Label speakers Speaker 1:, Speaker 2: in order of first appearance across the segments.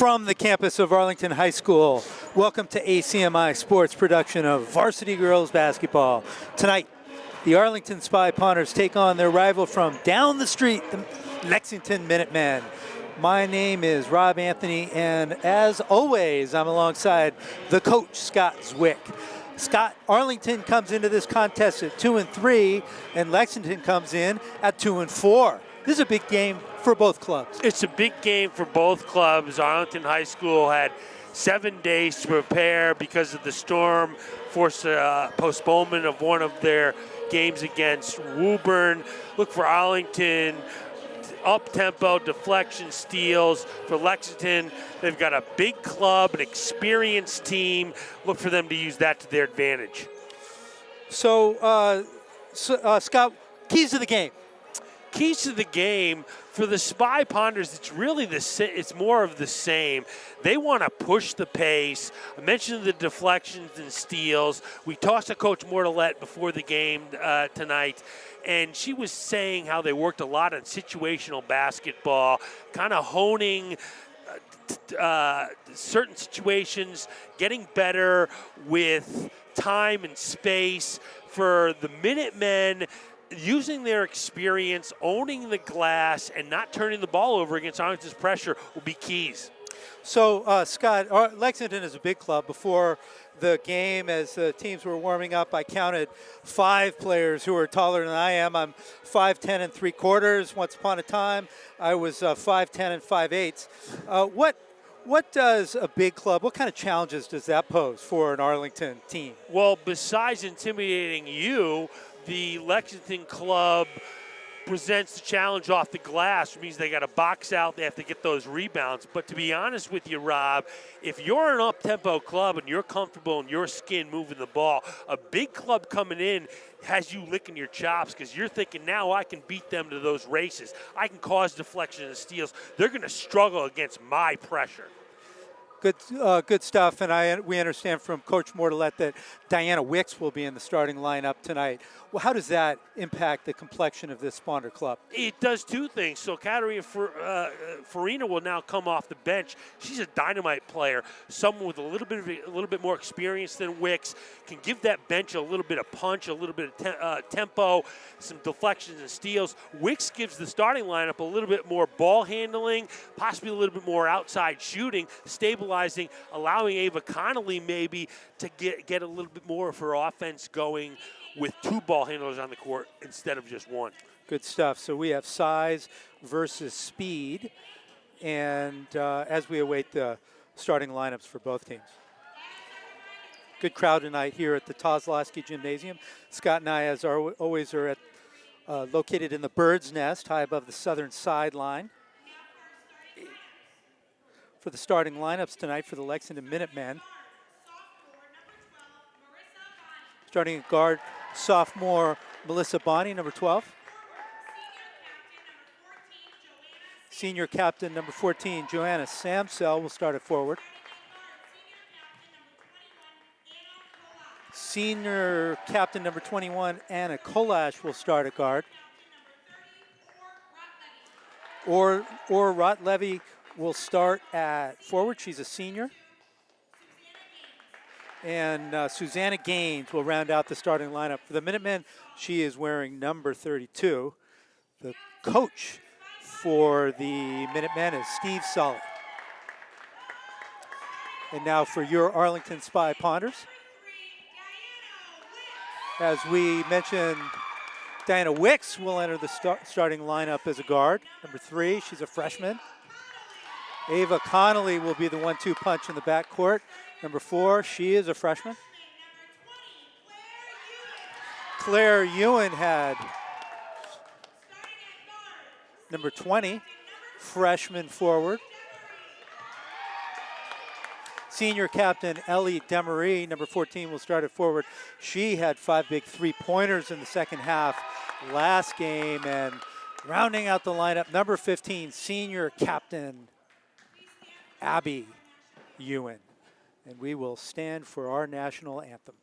Speaker 1: From the campus of Arlington High School, welcome to ACMi Sports production of Varsity Girls Basketball. Tonight, the Arlington Spy Ponders take on their rival from down the street, the Lexington Minutemen. My name is Rob Anthony, and as always, I'm alongside the coach, Scott Zwick. Scott, Arlington comes into this contest at 2-3, and Lexington comes in at 2-4. This is a big game for both clubs.
Speaker 2: It's a big game for both clubs. Arlington High School had 7 days to prepare because of the storm, forced a postponement of one of their games against Woburn. Look for Arlington, up-tempo, deflection, steals. For Lexington, they've got a big club, an experienced team. Look for them to use that to their advantage.
Speaker 1: So, Scott, keys to the game.
Speaker 2: Keys to the game for the Spy Ponders, it's really it's more of the same. They want to push the pace. I mentioned the deflections and steals. We talked to Coach Mortellette before the game tonight, and she was saying how they worked a lot on situational basketball, kind of honing certain situations, getting better with time and space. For the Minutemen, using their experience, owning the glass, and not turning the ball over against Arlington's pressure will be keys.
Speaker 1: So, Scott, Lexington is a big club. Before the game, as the teams were warming up, I counted 5 players who are taller than I am. I'm 5'10 3/4. Once upon a time, I was 5'10 5/8. What does a big club, what kind of challenges does that pose for an Arlington team?
Speaker 2: Well, besides intimidating you, the Lexington club presents the challenge off the glass, which means they got to box out, they have to get those rebounds. But to be honest with you, Rob, if you're an up-tempo club and you're comfortable in your skin moving the ball, a big club coming in has you licking your chops because you're thinking, now I can beat them to those races. I can cause deflection and steals. They're going to struggle against my pressure.
Speaker 1: Good stuff, and we understand from Coach Mortellette that Diana Wicks will be in the starting lineup tonight. Well, how does that impact the complexion of this Ponder club?
Speaker 2: It does 2 things. So Katerina Farina will now come off the bench. She's a dynamite player, someone with a little bit more experience than Wicks, can give that bench a little bit of punch, a little bit of tempo, some deflections and steals. Wicks gives the starting lineup a little bit more ball handling, possibly a little bit more outside shooting, stabilizing, allowing Ava Connolly maybe to get a little bit more of her offense going with 2 ball handlers on the court instead of just 1.
Speaker 1: Good stuff. So we have size versus speed, and as we await the starting lineups for both teams. Good crowd tonight here at the Kozlowski Gymnasium. Scott and I, as always, are located in the Bird's Nest, high above the southern sideline. For the starting lineups tonight for the Lexington Minutemen. Starting at guard, sophomore Melissa Bonney, number 12. Senior captain, number 14, Joanna Samsell, will start at forward. Senior captain, number 21, Anna Kolash, will start at guard. Or Rotlevy will start at forward. She's a senior. And Susanna Gaines will round out the starting lineup. For the Minutemen, she is wearing number 32. The coach for the Minutemen is Steve Sully. And now for your Arlington Spy Ponders. As we mentioned, Diana Wicks will enter the starting lineup as a guard. Number 3, she's a freshman. Ava Connolly will be the 1-2 punch in the backcourt. Number 4, she is a freshman. Claire Ewan had number 20, freshman forward. Senior captain Ellie Demery, number 14, will start at forward. She had 5 big 3-pointers in the second half last game. And rounding out the lineup, number 15, senior captain Abby Ewan. And we will stand for our national anthem.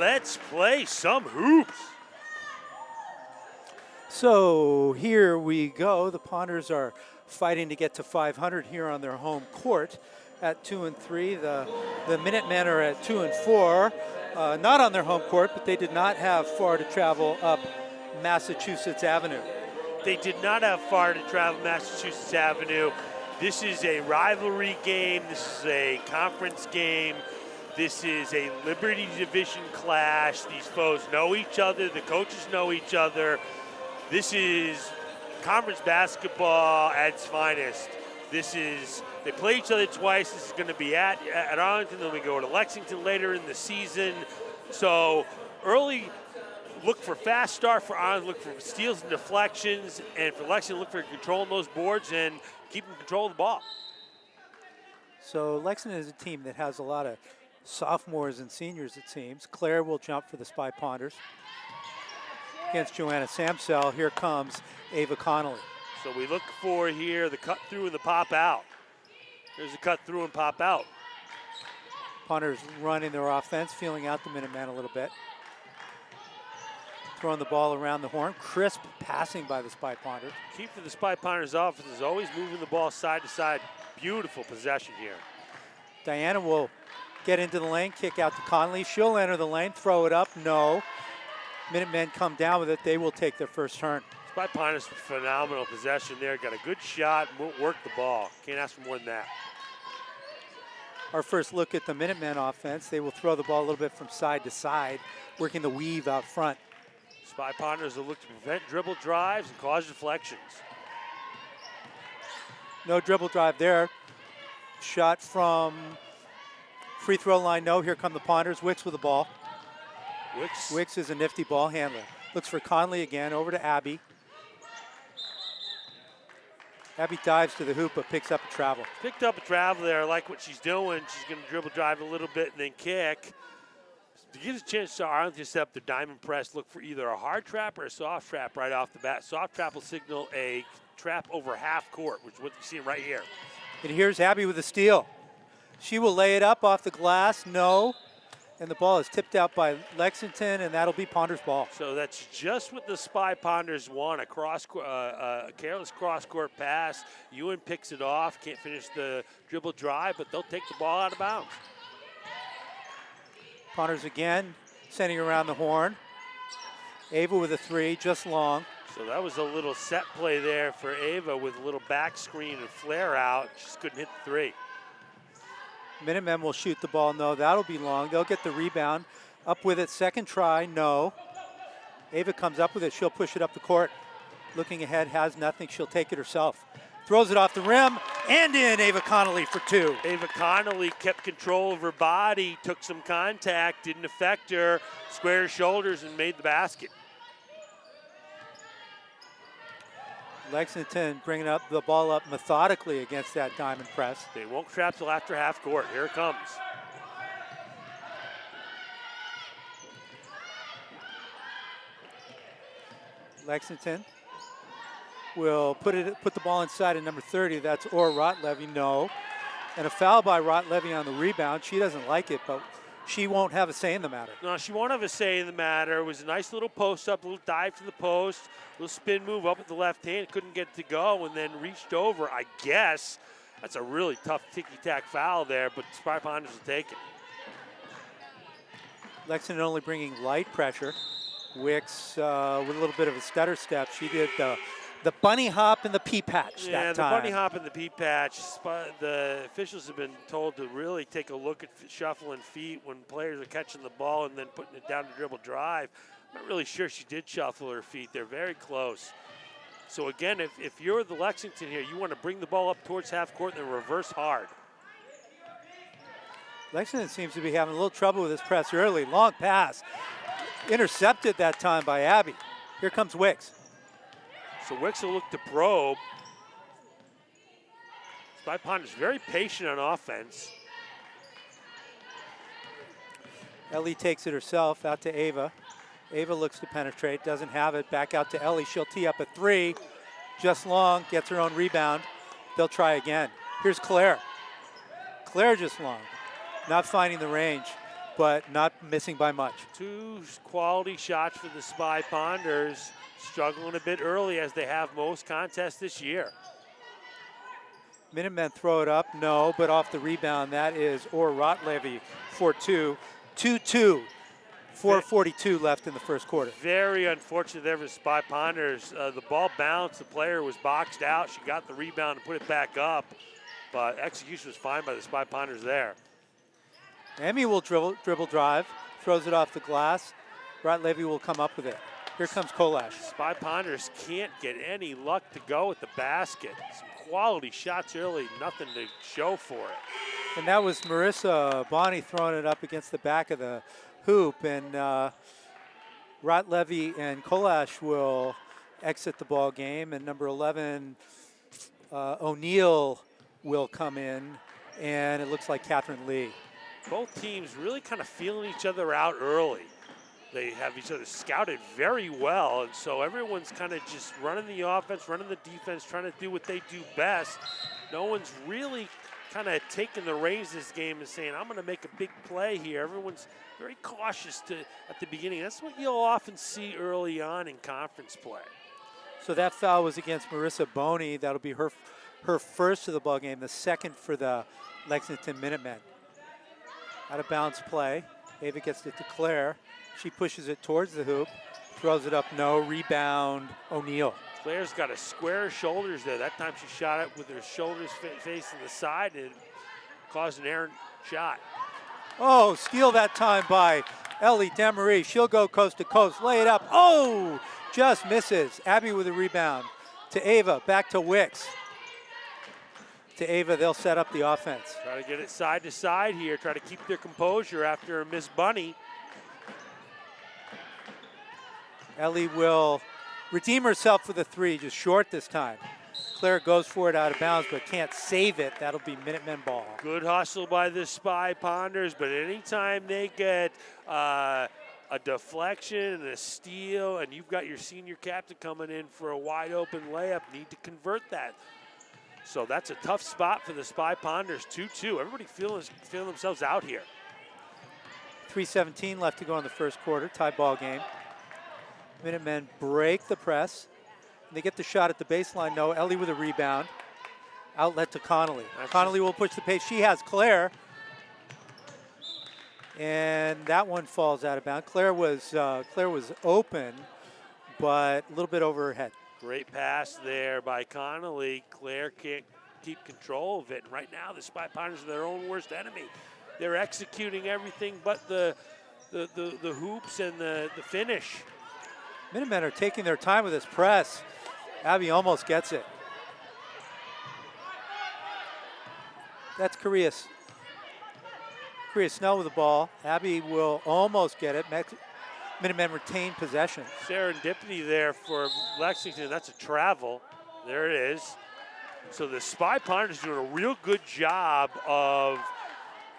Speaker 2: let's play some hoops.
Speaker 1: So here we go. The Ponders are fighting to get to 500 here on their home court at 2-3. The Minutemen are at 2-4, not on their home court, but they did not have far to travel up Massachusetts Avenue.
Speaker 2: They did not have far to travel Massachusetts Avenue. This is a rivalry game. This is a conference game. This is a Liberty Division clash. These foes know each other. The coaches know each other. This is conference basketball at its finest. They play each other twice. This is going to be at Arlington, then we go to Lexington later in the season. So early, look for fast start for Arlington, look for steals and deflections, and for Lexington, look for controlling those boards and keeping control of the ball.
Speaker 1: So Lexington is a team that has a lot of sophomores and seniors, it seems. Claire will jump for the Spy Ponders. Against Joanna Samsell, here comes Ava Connolly.
Speaker 2: So we look for here the cut through and the pop out. There's a cut through and pop out.
Speaker 1: Ponders running their offense, feeling out the Minutemen a little bit. Throwing the ball around the horn. Crisp passing by the Spy Ponders.
Speaker 2: Key for the Spy Ponders offense is always moving the ball side to side. Beautiful possession here.
Speaker 1: Diana will get into the lane, kick out to Connolly. She'll enter the lane, throw it up, no. Minutemen come down with it. They will take their first turn.
Speaker 2: Spy Ponders, phenomenal possession there. Got a good shot, work the ball. Can't ask for more than that.
Speaker 1: Our first look at the Minutemen offense. They will throw the ball a little bit from side to side, working the weave out front.
Speaker 2: Spy Ponders will look to prevent dribble drives and cause deflections.
Speaker 1: No dribble drive there. Shot from free throw line, no. Here come the Ponders. Wicks with the ball. Wicks is a nifty ball handler. Looks for Conley again, over to Abby. Abby dives to the hoop, but picks up a travel.
Speaker 2: Picked up a travel there. I like what she's doing. She's going to dribble drive a little bit and then kick. To give us a chance to Arlington to set up the diamond press, look for either a hard trap or a soft trap right off the bat. Soft trap will signal a trap over half court, which is what you see right here.
Speaker 1: And here's Abby with a steal. She will lay it up off the glass, no. And the ball is tipped out by Lexington, and that'll be Ponders' ball.
Speaker 2: So that's just what the Spy Ponders want, a careless cross-court pass. Ewan picks it off, can't finish the dribble drive, but they'll take the ball out of bounds.
Speaker 1: Ponders again, sending around the horn. Ava with a three, just long.
Speaker 2: So that was a little set play there for Ava with a little back screen and flare out. Just couldn't hit the three.
Speaker 1: Minutemen will shoot the ball, no, that'll be long. They'll get the rebound. Up with it, second try, no. Ava comes up with it, she'll push it up the court. Looking ahead, has nothing, she'll take it herself. Throws it off the rim, and in, Ava Connolly for two.
Speaker 2: Ava Connolly kept control of her body, took some contact, didn't affect her, squared her shoulders and made the basket.
Speaker 1: Lexington bringing up the ball up methodically against that diamond press.
Speaker 2: They won't trap till after half court. Here it comes.
Speaker 1: Lexington will put the ball inside of number 30. That's Orr Rotlevy, no. And a foul by Rotlevy on the rebound. She doesn't like it, but she won't have a say in the matter.
Speaker 2: No, she won't have a say in the matter. It was a nice little post up, a little dive to the post, a little spin move up with the left hand. Couldn't get it to go and then reached over, I guess. That's a really tough ticky-tack foul there, but Spy Ponders will take it.
Speaker 1: Lexington only bringing light pressure. Wicks with a little bit of a stutter step. She did the bunny hop and the pea patch that time.
Speaker 2: Yeah, the bunny hop and the pea patch. The officials have been told to really take a look at shuffling feet when players are catching the ball and then putting it down to dribble drive. I'm not really sure she did shuffle her feet. They're very close. So again, if you're the Lexington here, you want to bring the ball up towards half court and then reverse hard.
Speaker 1: Lexington seems to be having a little trouble with his press early. Long pass. Intercepted that time by Abby. Here comes Wicks.
Speaker 2: So Wicks will look to probe. Spy Ponders very patient on offense.
Speaker 1: Ellie takes it herself out to Ava. Ava looks to penetrate, doesn't have it. Back out to Ellie. She'll tee up a three. Just long, gets her own rebound. They'll try again. Here's Claire. Claire just long, not finding the range. but not missing by much.
Speaker 2: 2 quality shots for the Spy Ponders, struggling a bit early as they have most contests this year.
Speaker 1: Minutemen throw it up, no, but off the rebound, that is Rotlevy for 2. 2-2, 4:42 left in the first quarter.
Speaker 2: Very unfortunate there for the Spy Ponders. The ball bounced, the player was boxed out. She got the rebound and put it back up, but execution was fine by the Spy Ponders there.
Speaker 1: Emmy will dribble drive, throws it off the glass. Rotlevy will come up with it. Here comes Kolash.
Speaker 2: Spy Ponders can't get any luck to go with the basket. Some quality shots early, nothing to show for it.
Speaker 1: And that was Marissa Bonney throwing it up against the back of the hoop. And Rotlevy and Kolash will exit the ball game. And number 11, O'Neill, will come in. And it looks like Catherine Lee.
Speaker 2: Both teams really kind of feeling each other out early. They have each other scouted very well, and so everyone's kind of just running the offense, running the defense, trying to do what they do best. No one's really kind of taking the reins this game and saying, I'm going to make a big play here. Everyone's very cautious at the beginning. That's what you'll often see early on in conference play.
Speaker 1: So that foul was against Marissa Boney. That'll be her first of the ball game, the second for the Lexington Minutemen. Out of bounds play. Ava gets it to Claire. She pushes it towards the hoop, throws it up, no, rebound, O'Neill.
Speaker 2: Claire's got a square shoulders there. That time she shot it with her shoulders facing the side and caused an errant shot.
Speaker 1: Oh, steal that time by Ellie Demery. She'll go coast to coast, lay it up. Oh, just misses. Abby with a rebound to Ava, back to Wicks. To Ava, they'll set up the offense.
Speaker 2: Try to get it side to side here, try to keep their composure after Miss Bunny.
Speaker 1: Ellie will redeem herself for the 3, just short this time. Claire goes for it out of bounds, but can't save it. That'll be Minutemen ball.
Speaker 2: Good hustle by the Spy Ponders, but anytime they get a deflection and a steal, and you've got your senior captain coming in for a wide open layup, need to convert that. So that's a tough spot for the Spy Ponders, 2-2. Everybody feeling themselves out here.
Speaker 1: 3:17 left to go in the first quarter, tie ball game. Minutemen break the press. They get the shot at the baseline. No, Ellie with a rebound. Outlet to Connolly. Connolly will push the pace. She has Claire. And that one falls out of bounds. Claire was open, but a little bit over her head.
Speaker 2: Great pass there by Connolly. Claire can't keep control of it. And right now, the Spy Ponders are their own worst enemy. They're executing everything but the hoops and the finish.
Speaker 1: Minutemen are taking their time with this press. Abby almost gets it. That's Korea Snell with the ball. Abby will almost get it. Minutemen retain possession.
Speaker 2: Serendipity there for Lexington. That's a travel. There it is. So the Spy Ponders doing a real good job of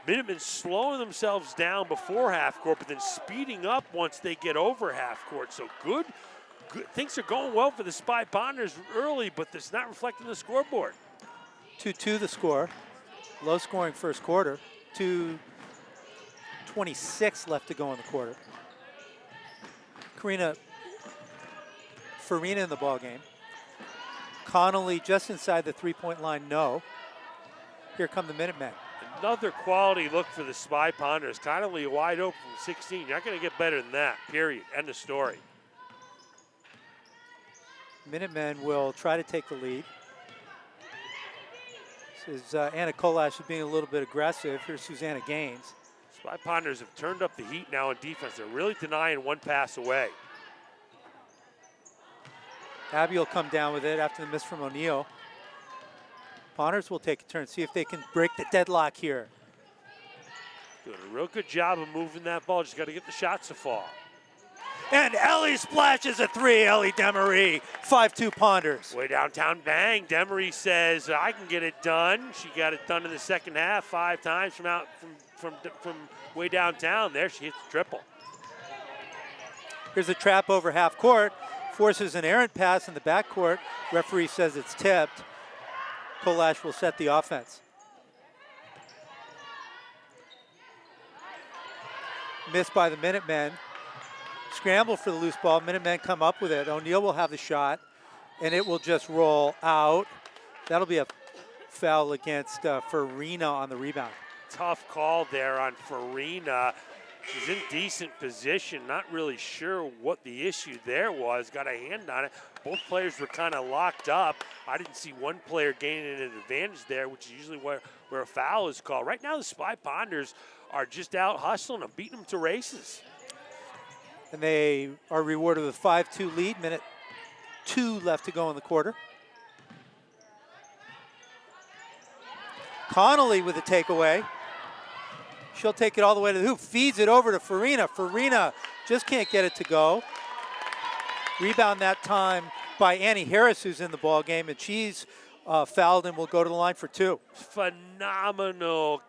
Speaker 2: Minutemen slowing themselves down before half court, but then speeding up once they get over half court. So good. Things are going well for the Spy Ponders early, but it's not reflecting the scoreboard.
Speaker 1: 2-2 the score. Low scoring first quarter. 2:26 left to go in the quarter. Farina in the ball game. Connolly just inside the three-point line, no. Here come the Minutemen.
Speaker 2: Another quality look for the Spy Ponders. Connolly wide open from 16. You're not going to get better than that, period. End of story.
Speaker 1: Minutemen will try to take the lead. This is Anna Kolash being a little bit aggressive. Here's Susanna Gaines.
Speaker 2: Spy Ponders have turned up the heat now in defense. They're really denying one pass away.
Speaker 1: Abby will come down with it after the miss from O'Neill. Ponders will take a turn, see if they can break the deadlock here.
Speaker 2: Doing a real good job of moving that ball. Just got to get the shots to fall.
Speaker 1: And Ellie splashes a 3, Ellie Demery, 5-2 Ponders.
Speaker 2: Way downtown, bang. Demery says, I can get it done. She got it done in the second half 5 times from way downtown. There, she hits the triple.
Speaker 1: Here's a trap over half court. Forces an errant pass in the backcourt. Referee says it's tipped. Kolash will set the offense. missed by the Minutemen. Scramble for the loose ball. Minutemen come up with it. O'Neal will have the shot, and it will just roll out. That'll be a foul against Farina on the rebound.
Speaker 2: Tough call there on Farina. She's in decent position, not really sure what the issue there was. Got a hand on it. Both players were kind of locked up. I didn't see one player gaining an advantage there, which is usually where a foul is called. Right now, the Spy Ponders are just out hustling them, beating them to races.
Speaker 1: And they are rewarded with a 5-2 lead. Minute 2 left to go in the quarter. Connolly with a takeaway. She'll take it all the way to the hoop, feeds it over to Farina. Farina just can't get it to go. Rebound that time by Annie Harris, who's in the ball game, and she's fouled and will go to the line for 2.
Speaker 2: Phenomenal.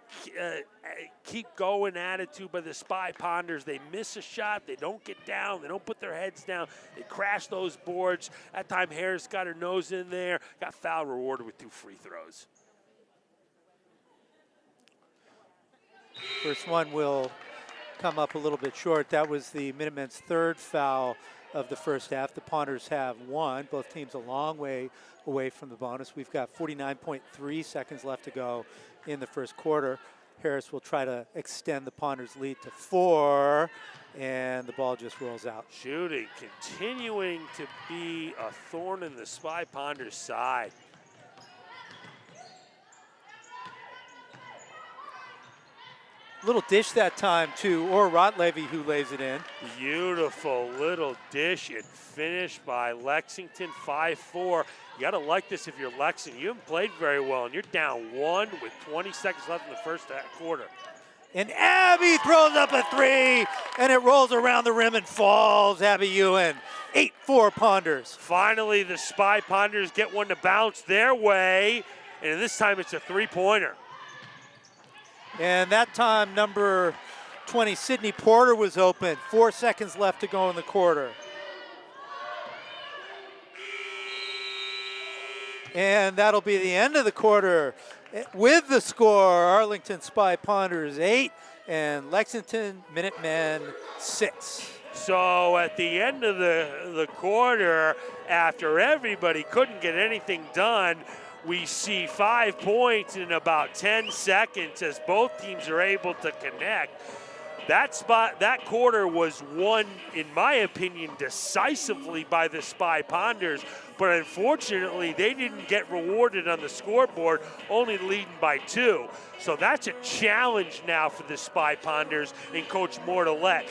Speaker 2: Keep going attitude by the Spy Ponders. They miss a shot. They don't get down. They don't put their heads down. They crash those boards. That time Harris got her nose in there. Got foul rewarded with 2 free throws.
Speaker 1: First one will come up a little bit short. That was the Minutemen's 3rd foul of the first half. The Ponders have 1. Both teams a long way away from the bonus. We've got 49.3 seconds left to go in the first quarter. Harris will try to extend the Ponders' lead to 4, and the ball just rolls out.
Speaker 2: Shooting continuing to be a thorn in the Spy Ponders' side.
Speaker 1: Little dish that time to Rotlevy, who lays it in.
Speaker 2: Beautiful little dish and finish by Lexington, 5-4. You got to like this if you're Lexington. You haven't played very well, and you're down 1 with 20 seconds left in the first quarter.
Speaker 1: And Abby throws up a 3, and it rolls around the rim and falls. Abby Ewan, 8-4 Ponders.
Speaker 2: Finally, the Spy Ponders get one to bounce their way, and this time it's a 3-pointer.
Speaker 1: And that time, number 20, Sydney Porter, was open. 4 seconds left to go in the quarter. And that'll be the end of the quarter. With the score, Arlington Spy Ponders 8 and Lexington Minutemen 6.
Speaker 2: So at the end of the quarter, after everybody couldn't get anything done, we see 5 points in about 10 seconds as both teams are able to connect. That quarter was won, in my opinion, decisively by the Spy Ponders, but unfortunately they didn't get rewarded on the scoreboard, only leading by 2. So that's a challenge now for the Spy Ponders and Coach Mortellette.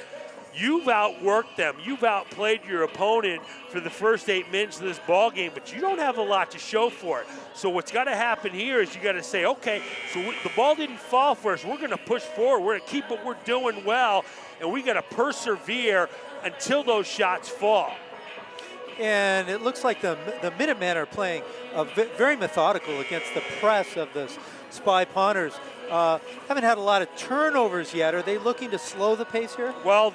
Speaker 2: You've outworked them. You've outplayed your opponent for the first 8 minutes of this ball game, but you don't have a lot to show for it. So what's got to happen here is you got to say, okay, so the ball didn't fall for us. We're going to push forward. We're going to keep what we're doing well, and we got to persevere until those shots fall.
Speaker 1: And it looks like the Minutemen are playing very methodical against the press of the Spy Ponders. Haven't had a lot of turnovers yet. Are they looking to slow the pace here?
Speaker 2: Well,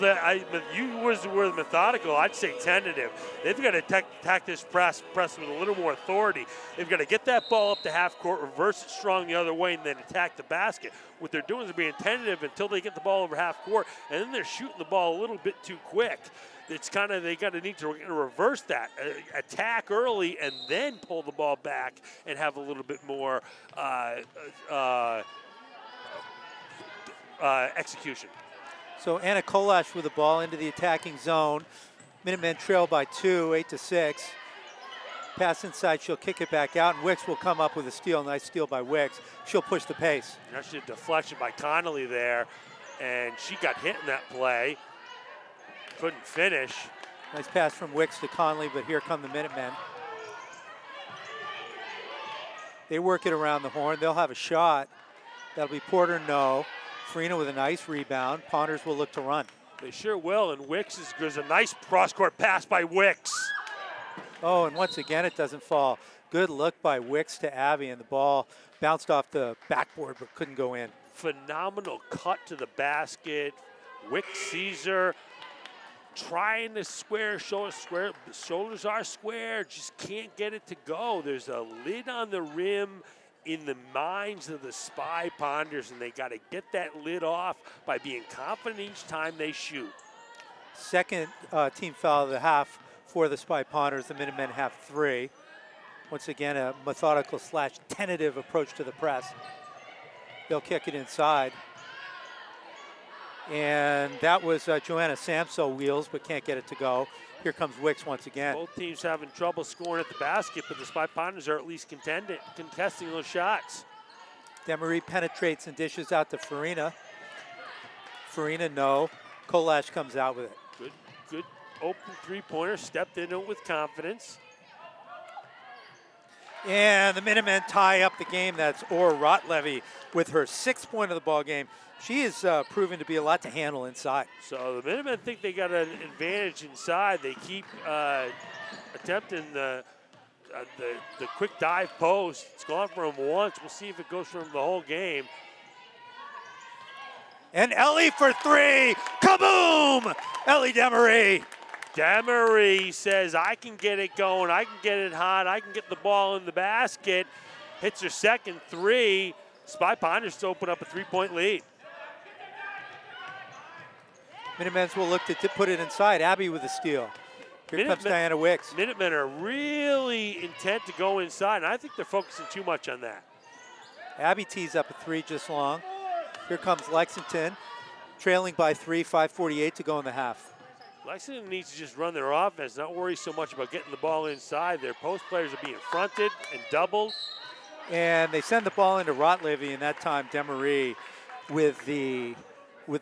Speaker 2: you were methodical. I'd say tentative. They've got to attack this press with a little more authority. They've got to get that ball up to half court, reverse it strong the other way, and then attack the basket. What they're doing is being tentative until they get the ball over half court, and then they're shooting the ball a little bit too quick. It's kind of, they got to need to reverse that, attack early, and then pull the ball back and have a little bit more execution.
Speaker 1: So Anna Kolash with the ball into the attacking zone. Minutemen trail by 2, 8-6. Pass inside, she'll kick it back out, and Wicks will come up with a steal. Nice steal by Wicks. She'll push the pace.
Speaker 2: Actually, a deflection by Connolly there, and she got hit in that play. Couldn't finish.
Speaker 1: Nice pass from Wicks to Conley, but here come the Minutemen. They work it around the horn. They'll have a shot. That'll be Porter, no. Farina with a nice rebound. Ponders will look to run.
Speaker 2: They sure will, and Wicks there's a nice cross-court pass by Wicks.
Speaker 1: Oh, and once again, it doesn't fall. Good look by Wicks to Abby, and the ball bounced off the backboard but couldn't go in.
Speaker 2: Phenomenal cut to the basket. Wicks sees her, trying to square, shoulders are square, just can't get it to go. There's a lid on the rim in the minds of the Spy Ponders, and they got to get that lid off by being confident each time they shoot.
Speaker 1: Second team foul of the half for the Spy Ponders. The Minutemen have 3. Once again, a methodical / tentative approach to the press. They'll kick it inside. And that was Joanna Samso wheels, but can't get it to go. Here comes Wicks once again.
Speaker 2: Both teams having trouble scoring at the basket, but the Spy Ponders are at least contesting those shots.
Speaker 1: Demery penetrates and dishes out to Farina. Farina, no. Kolash comes out with it.
Speaker 2: Good open three-pointer, stepped into it with confidence.
Speaker 1: And the Minutemen tie up the game. That's Orr Rotlevy with her 6th point of the ball game. She is proven to be a lot to handle inside.
Speaker 2: So the Minutemen think they got an advantage inside. They keep attempting the quick dive post. It's gone for them once. We'll see if it goes for them the whole game.
Speaker 1: And Ellie for 3. Kaboom! Ellie Demery.
Speaker 2: Demery says, I can get it going. I can get it hot. I can get the ball in the basket. Hits her second 3. Spy Ponders to open up a 3-point lead.
Speaker 1: Minutemen will look to put it inside. Abby with the steal. Here comes Diana Wicks.
Speaker 2: Minutemen are really intent to go inside, and I think they're focusing too much on that.
Speaker 1: Abby tees up a 3 just long. Here comes Lexington, trailing by 3, 5:48 to go in the half.
Speaker 2: Lexington needs to just run their offense, not worry so much about getting the ball inside. Their post players are being fronted and doubled.
Speaker 1: And they send the ball into Rotlevy, and that time Demery with the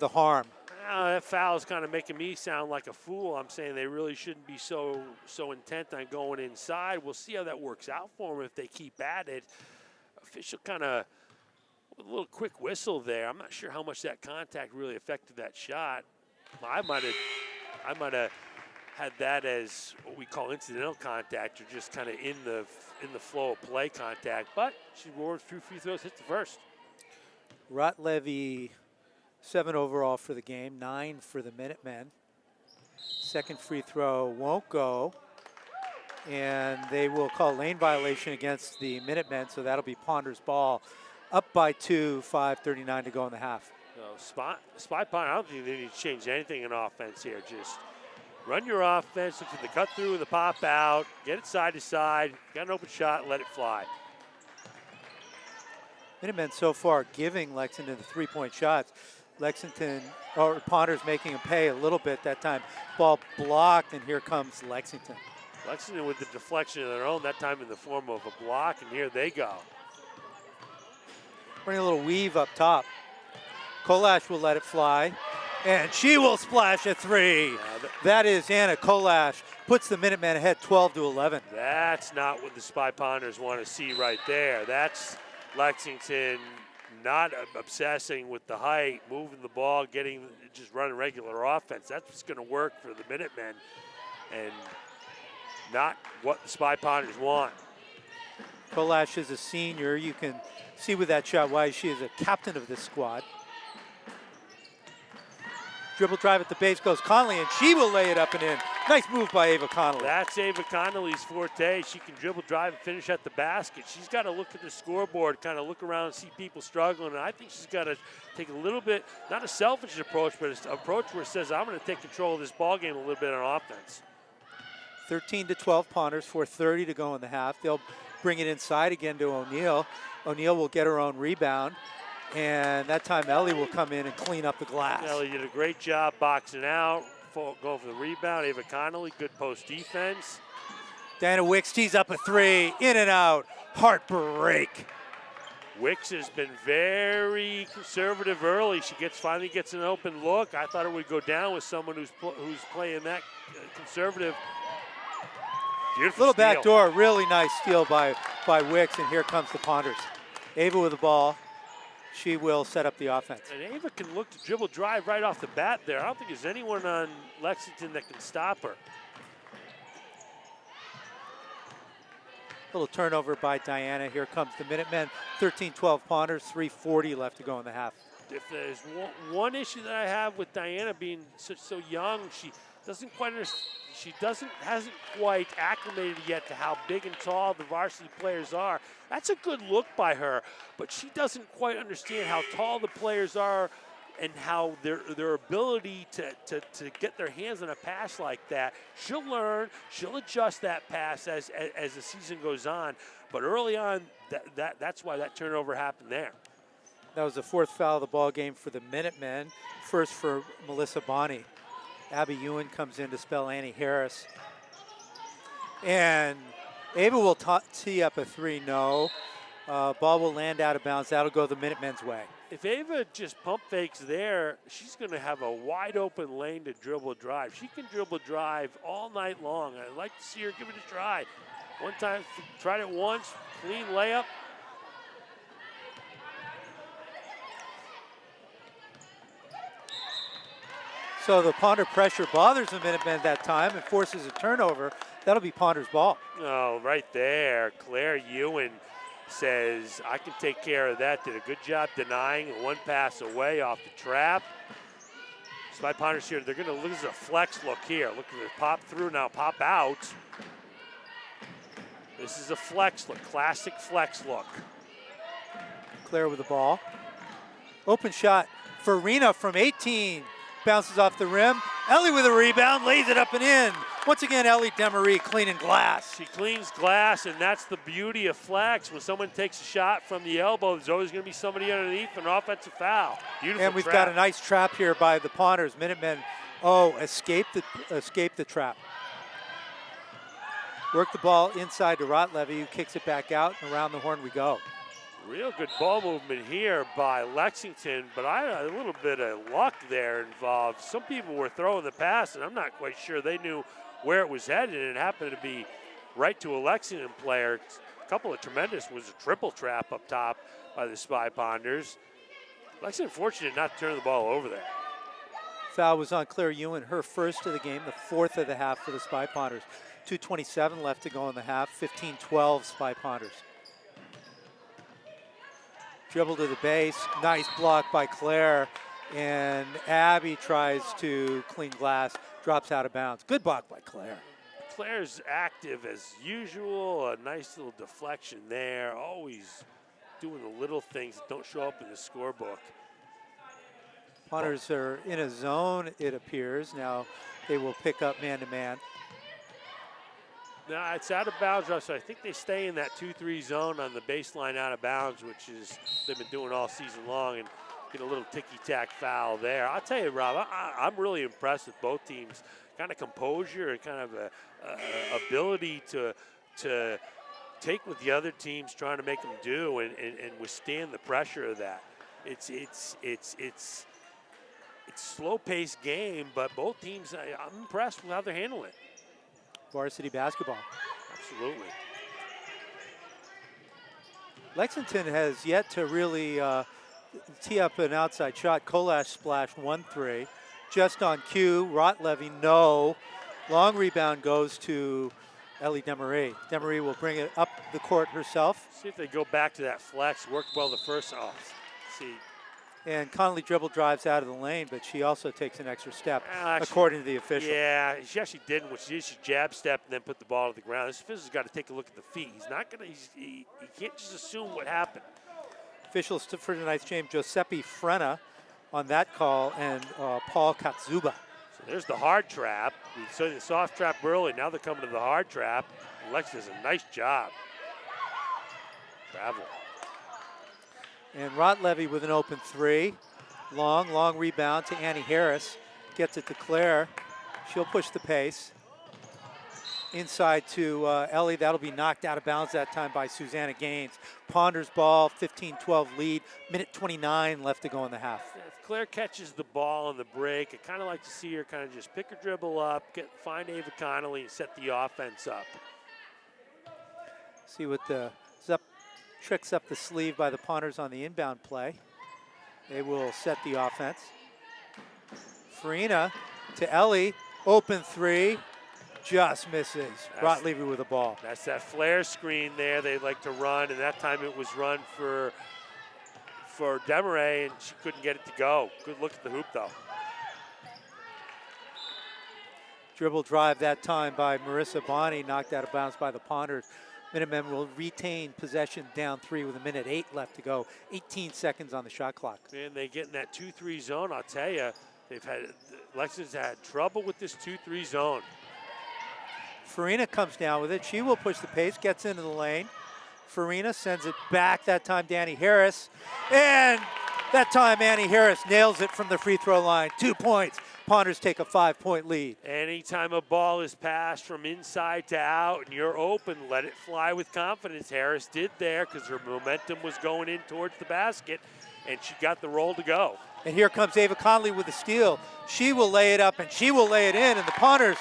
Speaker 1: harm.
Speaker 2: That foul is kind of making me sound like a fool. I'm saying they really shouldn't be so intent on going inside. We'll see how that works out for them if they keep at it. Official kind of a little quick whistle there. I'm not sure how much that contact really affected that shot. I might have had that as what we call incidental contact, or just kind of in the flow of play contact. But she roars through free throws, hits the first.
Speaker 1: Rotlevy, 7 overall for the game, 9 for the Minutemen. Second free throw won't go, and they will call lane violation against the Minutemen, so that'll be Ponders ball. Up by 2, 5:39 to go in the half.
Speaker 2: Spy Pond, I don't think they need to change anything in offense here. Just run your offense, look for the cut through and the pop out, get it side to side, got an open shot, let it fly.
Speaker 1: Minutemen so far giving Lexington the 3-point shots. Lexington, or Ponders making them pay a little bit that time. Ball blocked, and here comes Lexington.
Speaker 2: Lexington with the deflection of their own, that time in the form of a block, and here they go.
Speaker 1: Running a little weave up top. Kolash will let it fly, and she will splash a 3. That is Anna Kolash. Puts the Minutemen ahead 12-11.
Speaker 2: That's not what the Spy Ponders want to see right there. That's Lexington not obsessing with the height, moving the ball, just running regular offense. That's what's going to work for the Minutemen, and not what the Spy Ponders want.
Speaker 1: Kolash is a senior. You can see with that shot why she is a captain of this squad. Dribble drive at the base goes Connolly, and she will lay it up and in. Nice move by Ava Connolly.
Speaker 2: That's Ava Connolly's forte. She can dribble drive and finish at the basket. She's got to look at the scoreboard, kind of look around and see people struggling. And I think she's got to take a little bit, not a selfish approach, but an approach where it says, I'm going to take control of this ball game a little bit on offense.
Speaker 1: 13-12 Ponders, 4:30 to go in the half. They'll bring it inside again to O'Neal. O'Neal will get her own rebound. And that time Ellie will come in and clean up the glass.
Speaker 2: Ellie did a great job boxing out, going for the rebound. Ava Connolly, good post defense.
Speaker 1: Diana Wicks tees up a 3, in and out, heartbreak.
Speaker 2: Wicks has been very conservative early. She finally gets an open look. I thought it would go down with someone who's playing that conservative. Beautiful
Speaker 1: little
Speaker 2: steal.
Speaker 1: back door, really nice steal by Wicks, and here comes the Ponders. Ava with the ball. She will set up the offense.
Speaker 2: And Ava can look to dribble drive right off the bat there. I don't think there's anyone on Lexington that can stop her.
Speaker 1: Little turnover by Diana. Here comes the Minutemen. 13-12 Ponders, 3:40 left to go in the half.
Speaker 2: If there's one issue that I have with Diana being so young, she hasn't quite acclimated yet to how big and tall the varsity players are. That's a good look by her, but she doesn't quite understand how tall the players are and how their ability to get their hands on a pass like that. She'll learn, she'll adjust that pass as the season goes on, but early on, that's why that turnover happened there.
Speaker 1: That was the fourth foul of the ball game for the Minutemen. First for Melissa Bonney. Abby Ewan comes in to spell Annie Harris. And Ava will tee up a 3, no. Ball will land out of bounds. That'll go the Minutemen's way.
Speaker 2: If Ava just pump fakes there, she's going to have a wide open lane to dribble drive. She can dribble drive all night long. I'd like to see her give it a try. One time, tried it once, clean layup.
Speaker 1: So the Ponder pressure bothers the Minutemen that time and forces a turnover. That'll be Ponder's ball.
Speaker 2: Oh, right there. Claire Ewan says, I can take care of that. Did a good job denying. One pass away off the trap. Spy Ponders here. They're going to lose a flex look here. Look at it pop through now, pop out. This is a flex look, classic flex look.
Speaker 1: Claire with the ball. Open shot. Farina from 18. Bounces off the rim. Ellie with a rebound, lays it up and in. Once again, Ellie Demery cleaning glass.
Speaker 2: She cleans glass, and that's the beauty of flex. When someone takes a shot from the elbow, there's always going to be somebody underneath for an offensive foul. Beautiful
Speaker 1: and we've
Speaker 2: trap.
Speaker 1: got a nice trap here by the Ponders. Minutemen, escape the trap. Work the ball inside to Rotlevy, who kicks it back out, and around the horn we go.
Speaker 2: Real good ball movement here by Lexington, but a little bit of luck there involved. Some people were throwing the pass, and I'm not quite sure they knew where it was headed, and it happened to be right to a Lexington player. A couple of tremendous, was a triple trap up top by the Spy Ponders. Lexington fortunate not to turn the ball over there.
Speaker 1: Foul was on Claire Ewan, her first of the game, the fourth of the half for the Spy Ponders. 2:27 left to go in the half, 15-12 Spy Ponders. Dribble to the base, nice block by Claire, and Abby tries to clean glass, drops out of bounds. Good block by Claire.
Speaker 2: Claire's active as usual, a nice little deflection there, always doing the little things that don't show up in the scorebook.
Speaker 1: Ponders are in a zone, it appears. Now they will pick up man-to-man.
Speaker 2: No, it's out of bounds, so I think they stay in that 2-3 zone on the baseline out of bounds, which is they've been doing all season long, and get a little ticky-tack foul there. I'll tell you, Rob, I'm really impressed with both teams. Kind of composure and kind of a ability to take what the other team's trying to make them do and withstand the pressure of that. It's slow-paced game, but both teams, I'm impressed with how they're handling it.
Speaker 1: Varsity basketball.
Speaker 2: Absolutely.
Speaker 1: Lexington has yet to really tee up an outside shot. Kolash splashed 1-3. Just on cue, Rotlevy, no. Long rebound goes to Ellie Demery. Demery will bring it up the court herself.
Speaker 2: See if they go back to that flex. Worked well the first off. See.
Speaker 1: And Connolly dribble drives out of the lane, but she also takes an extra step,
Speaker 2: Actually,
Speaker 1: according to the official.
Speaker 2: Yeah, she actually didn't. What she did, she jab stepped and then put the ball to the ground. This official's got to take a look at the feet. He's not going to, he can't just assume what happened.
Speaker 1: Officials for tonight's game, Giuseppe Frena on that call, and Paul Katsuba.
Speaker 2: So there's the hard trap. We saw the soft trap early. Now they're coming to the hard trap. Lex does a nice job. Travel.
Speaker 1: And Rotlevy with an open 3. Long rebound to Annie Harris. Gets it to Claire. She'll push the pace. Inside to Ellie. That'll be knocked out of bounds that time by Susanna Gaines. Ponders ball, 15-12 lead. Minute 29 left to go in the half.
Speaker 2: If Claire catches the ball on the break, I kind of like to see her kind of just pick her dribble up, find Ava Connolly and set the offense up.
Speaker 1: See what the tricks up the sleeve by the Ponders on the inbound play. They will set the offense. Farina to Ellie, open 3, just misses. Rotlevy with the ball.
Speaker 2: That's that flare screen there they like to run, and that time it was run for Demeray, and she couldn't get it to go. Good look at the hoop, though.
Speaker 1: Dribble drive that time by Marissa Bonney, knocked out of bounds by the Ponders. Minutemen will retain possession down 3 with 1:08 left to go. 18 seconds on the shot clock.
Speaker 2: Man, they get in that 2-3 zone. I'll tell you, Lexington's had trouble with this 2-3 zone.
Speaker 1: Farina comes down with it. She will push the pace, gets into the lane. Farina sends it back, that time to Annie Harris. And that time Annie Harris nails it from the free throw line. 2 points. Ponders take a 5-point lead.
Speaker 2: Anytime a ball is passed from inside to out and you're open, let it fly with confidence. Harris did there because her momentum was going in towards the basket, and she got the roll to go.
Speaker 1: And here comes Ava Conley with the steal. She will lay it up and she will lay it in, and the Ponders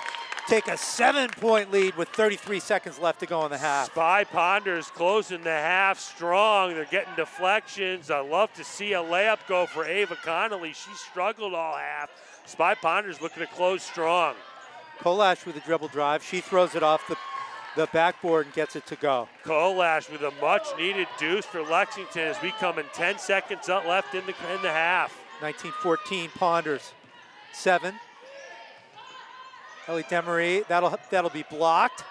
Speaker 1: take a 7-point lead with 33 seconds left to go in the half.
Speaker 2: Spy Ponders closing the half strong. They're getting deflections. I love to see a layup go for Ava Connolly. She struggled all half. Spy Ponders looking to close strong.
Speaker 1: Kolash with a dribble drive. She throws it off the backboard and gets it to go.
Speaker 2: Kolash with a much-needed deuce for Lexington as we come in 10 seconds left in the half.
Speaker 1: 19-14 Ponders. 7. Ellie Demery, that'll be blocked.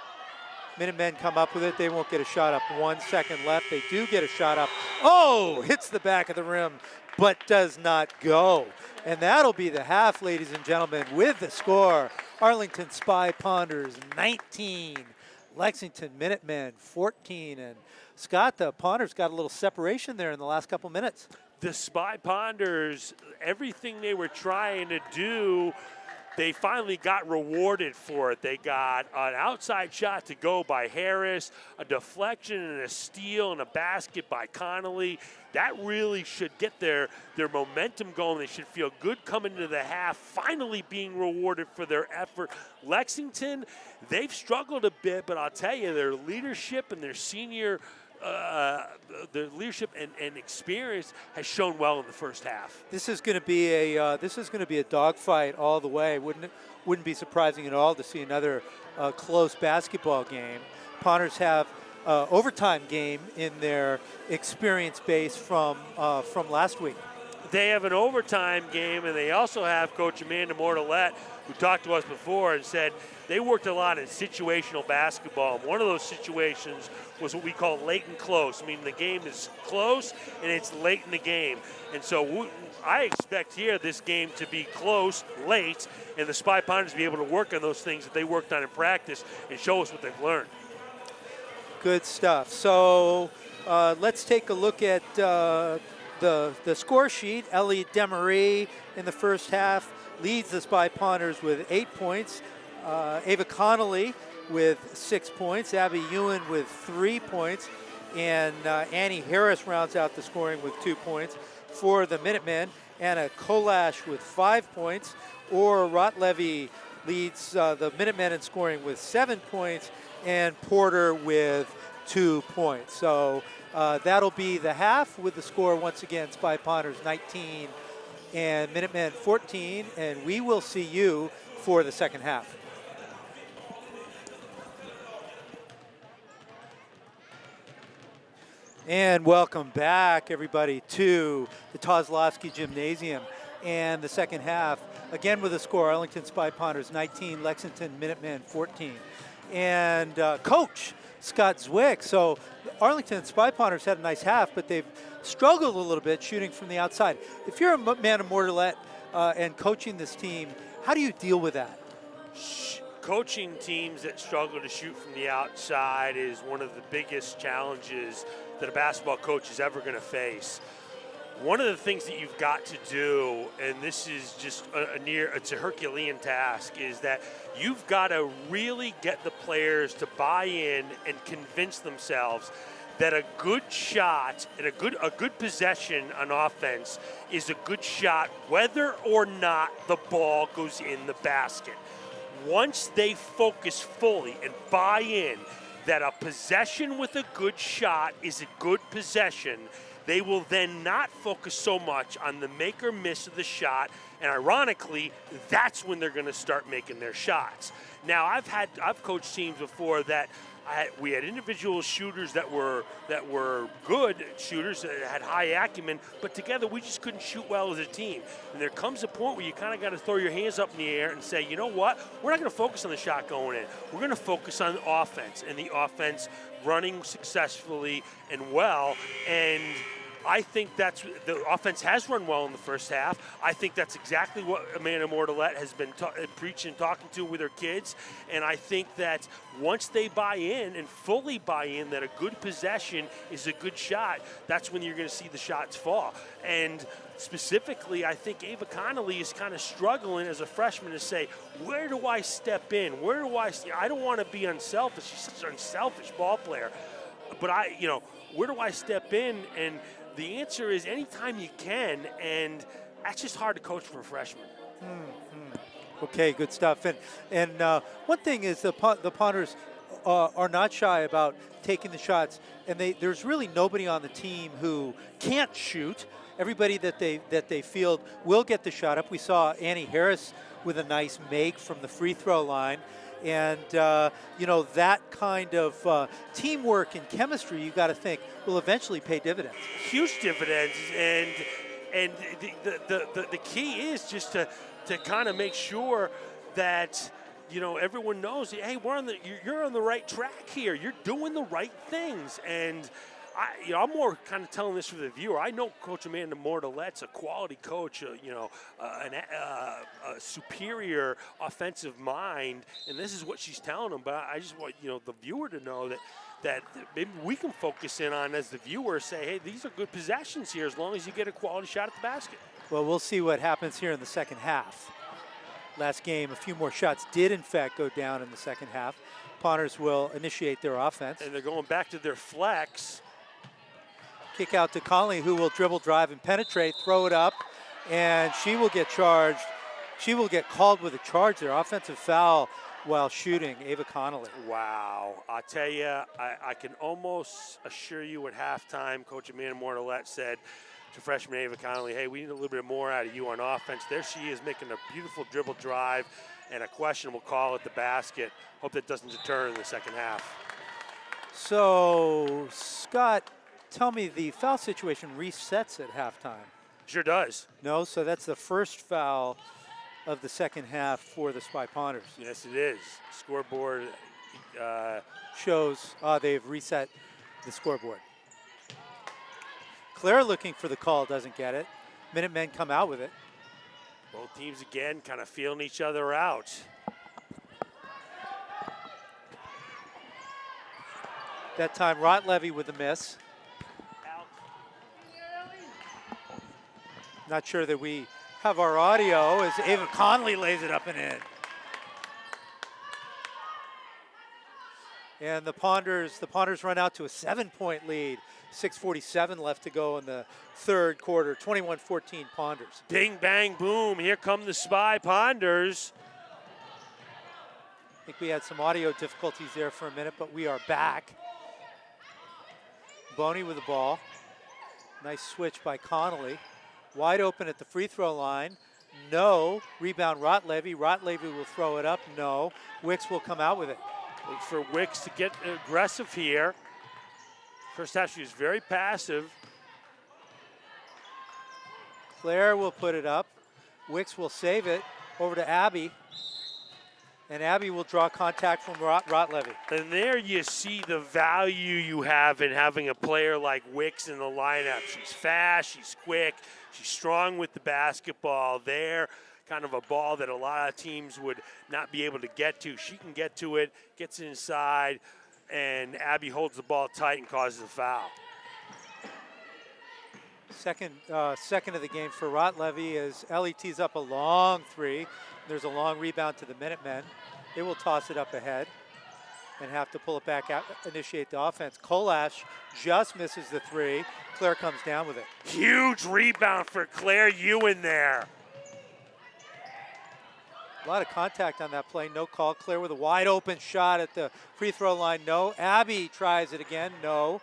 Speaker 1: Minutemen come up with it. They won't get a shot up. 1 second left. They do get a shot up. Oh, hits the back of the rim, but does not go. And that'll be the half, ladies and gentlemen, with the score. Arlington Spy Ponders 19, Lexington Minutemen 14. And Scott, the Ponders got a little separation there in the last couple minutes.
Speaker 2: The Spy Ponders, everything they were trying to do, they finally got rewarded for it. They got an outside shot to go by Harris, a deflection and a steal and a basket by Connolly. That really should get their momentum going. They should feel good coming into the half, finally being rewarded for their effort. Lexington, they've struggled a bit, but I'll tell you, their leadership and their senior their leadership and experience has shown well in the first half.
Speaker 1: This is going to be a dogfight all the way. Wouldn't be surprising at all to see another close basketball game. Ponders have overtime game in their experience base from last week.
Speaker 2: They have an overtime game, and they also have Coach Amanda Mortalette, who talked to us before and said they worked a lot in situational basketball. And one of those situations was what we call late and close, meaning the game is close and it's late in the game. And so I expect here this game to be close, late, and the Spy Ponders to be able to work on those things that they worked on in practice and show us what they've learned.
Speaker 1: Good stuff. So let's take a look at the score sheet. Ellie Demery in the first half leads the Spy Ponders with 8 points. Ava Connolly with 6 points. Abby Ewan with 3 points. And Annie Harris rounds out the scoring with 2 points. For the Minutemen, Anna Kolash with 5 points. Or Rotlevy leads the Minutemen in scoring with 7 points. And Porter with 2 points. So that'll be the half with the score once again, Spy Ponders 19 and Minutemen 14. And we will see you for the second half. And welcome back, everybody, to the Kozlowski Gymnasium and the second half. Again with the score, Arlington Spy Ponders 19, Lexington Minutemen 14. And Coach Scott Zwick. So Arlington Spy Ponders had a nice half, but they've struggled a little bit shooting from the outside. If you're a man of Mortalette and coaching this team, how do you deal with that?
Speaker 2: Coaching teams that struggle to shoot from the outside is one of the biggest challenges that a basketball coach is ever going to face. One of the things that you've got to do, and this is just it's a Herculean task, is that you've got to really get the players to buy in and convince themselves that a good shot and a good possession on offense is a good shot whether or not the ball goes in the basket. Once they focus fully and buy in that a possession with a good shot is a good possession, they will then not focus so much on the make or miss of the shot, and ironically, that's when they're going to start making their shots. Now, I've coached teams before that we had individual shooters that were good shooters that had high acumen, but together we just couldn't shoot well as a team. And there comes a point where you kind of got to throw your hands up in the air and say, you know what? We're not going to focus on the shot going in. We're going to focus on offense, and the offense running successfully and well. And I think the offense has run well in the first half. I think that's exactly what Amanda Mortellette has been preaching and talking to with her kids. And I think that once they buy in and fully buy in that a good possession is a good shot, that's when you're going to see the shots fall. And specifically, I think Ava Connolly is kind of struggling as a freshman to say, where do I step in? I don't want to be unselfish. She's such an unselfish ball player. But where do I step in? And the answer is anytime you can, and that's just hard to coach for a freshman.
Speaker 1: Okay, good stuff. And one thing is the Ponters are not shy about taking the shots, and there's really nobody on the team who can't shoot. Everybody that they field will get the shot up. We saw Annie Harris with a nice make from the free throw line. And, that kind of teamwork and chemistry, you got to think, will eventually pay dividends.
Speaker 2: Huge dividends. And the key is just to kind of make sure that, everyone knows, hey, you're on the right track here. You're doing the right things. And I'm more kind of telling this for the viewer. I know Coach Amanda Mortellette's a quality coach, a superior offensive mind, and this is what she's telling them. But I just want the viewer to know that maybe we can focus in on, as the viewer, say, hey, these are good possessions here as long as you get a quality shot at the basket.
Speaker 1: Well, we'll see what happens here in the second half. Last game, a few more shots did, in fact, go down in the second half. Ponters will initiate their offense.
Speaker 2: And they're going back to their flex.
Speaker 1: Kick out to Conley, who will dribble, drive, and penetrate, throw it up, and she will get charged. She will get called with a charge there. Offensive foul while shooting, Ava Connolly.
Speaker 2: Wow. I tell you, I can almost assure you at halftime, Coach Amanda Mortellette said to freshman Ava Connolly, hey, we need a little bit more out of you on offense. There she is making a beautiful dribble drive and a questionable call at the basket. Hope that doesn't deter in the second half.
Speaker 1: So, Scott, tell me, the foul situation resets at halftime.
Speaker 2: Sure does.
Speaker 1: No, so that's the first foul of the second half for the Spy Ponters.
Speaker 2: Yes, it is. Scoreboard
Speaker 1: shows they've reset the scoreboard. Claire looking for the call, doesn't get it. Minutemen come out with it.
Speaker 2: Both teams again kind of feeling each other out.
Speaker 1: That time, Rotlevy with a miss. Not sure that we have our audio as Ava Conley lays it up and in. And the Ponters run out to a 7-point lead. 6:47 left to go in the third quarter. 21-14 Ponders.
Speaker 2: Bing, bang, boom. Here come the Spy Ponders.
Speaker 1: I think we had some audio difficulties there for a minute, but we are back. Boney with the ball. Nice switch by Connolly. Wide open at the free throw line. No. Rebound Rotlevy. Rotlevy will throw it up. No. Wicks will come out with it.
Speaker 2: Look for Wicks to get aggressive here. First half, she was very passive.
Speaker 1: Claire will put it up. Wicks will save it over to Abby. And Abby will draw contact from Rotlevy.
Speaker 2: And there you see the value you have in having a player like Wicks in the lineup. She's fast, she's quick, she's strong with the basketball. There, kind of a ball that a lot of teams would not be able to get to. She can get to it, gets inside, and Abby holds the ball tight and causes a foul.
Speaker 1: Second of the game for Rotlevy as Ellie tees up a long three. There's a long rebound to the Minutemen. They will toss it up ahead and have to pull it back out, initiate the offense. Kolash just misses the three. Claire comes down with it.
Speaker 2: Huge rebound for Claire Ewan there.
Speaker 1: A lot of contact on that play, no call. Claire with a wide open shot at the free throw line, no. Abby tries it again, no.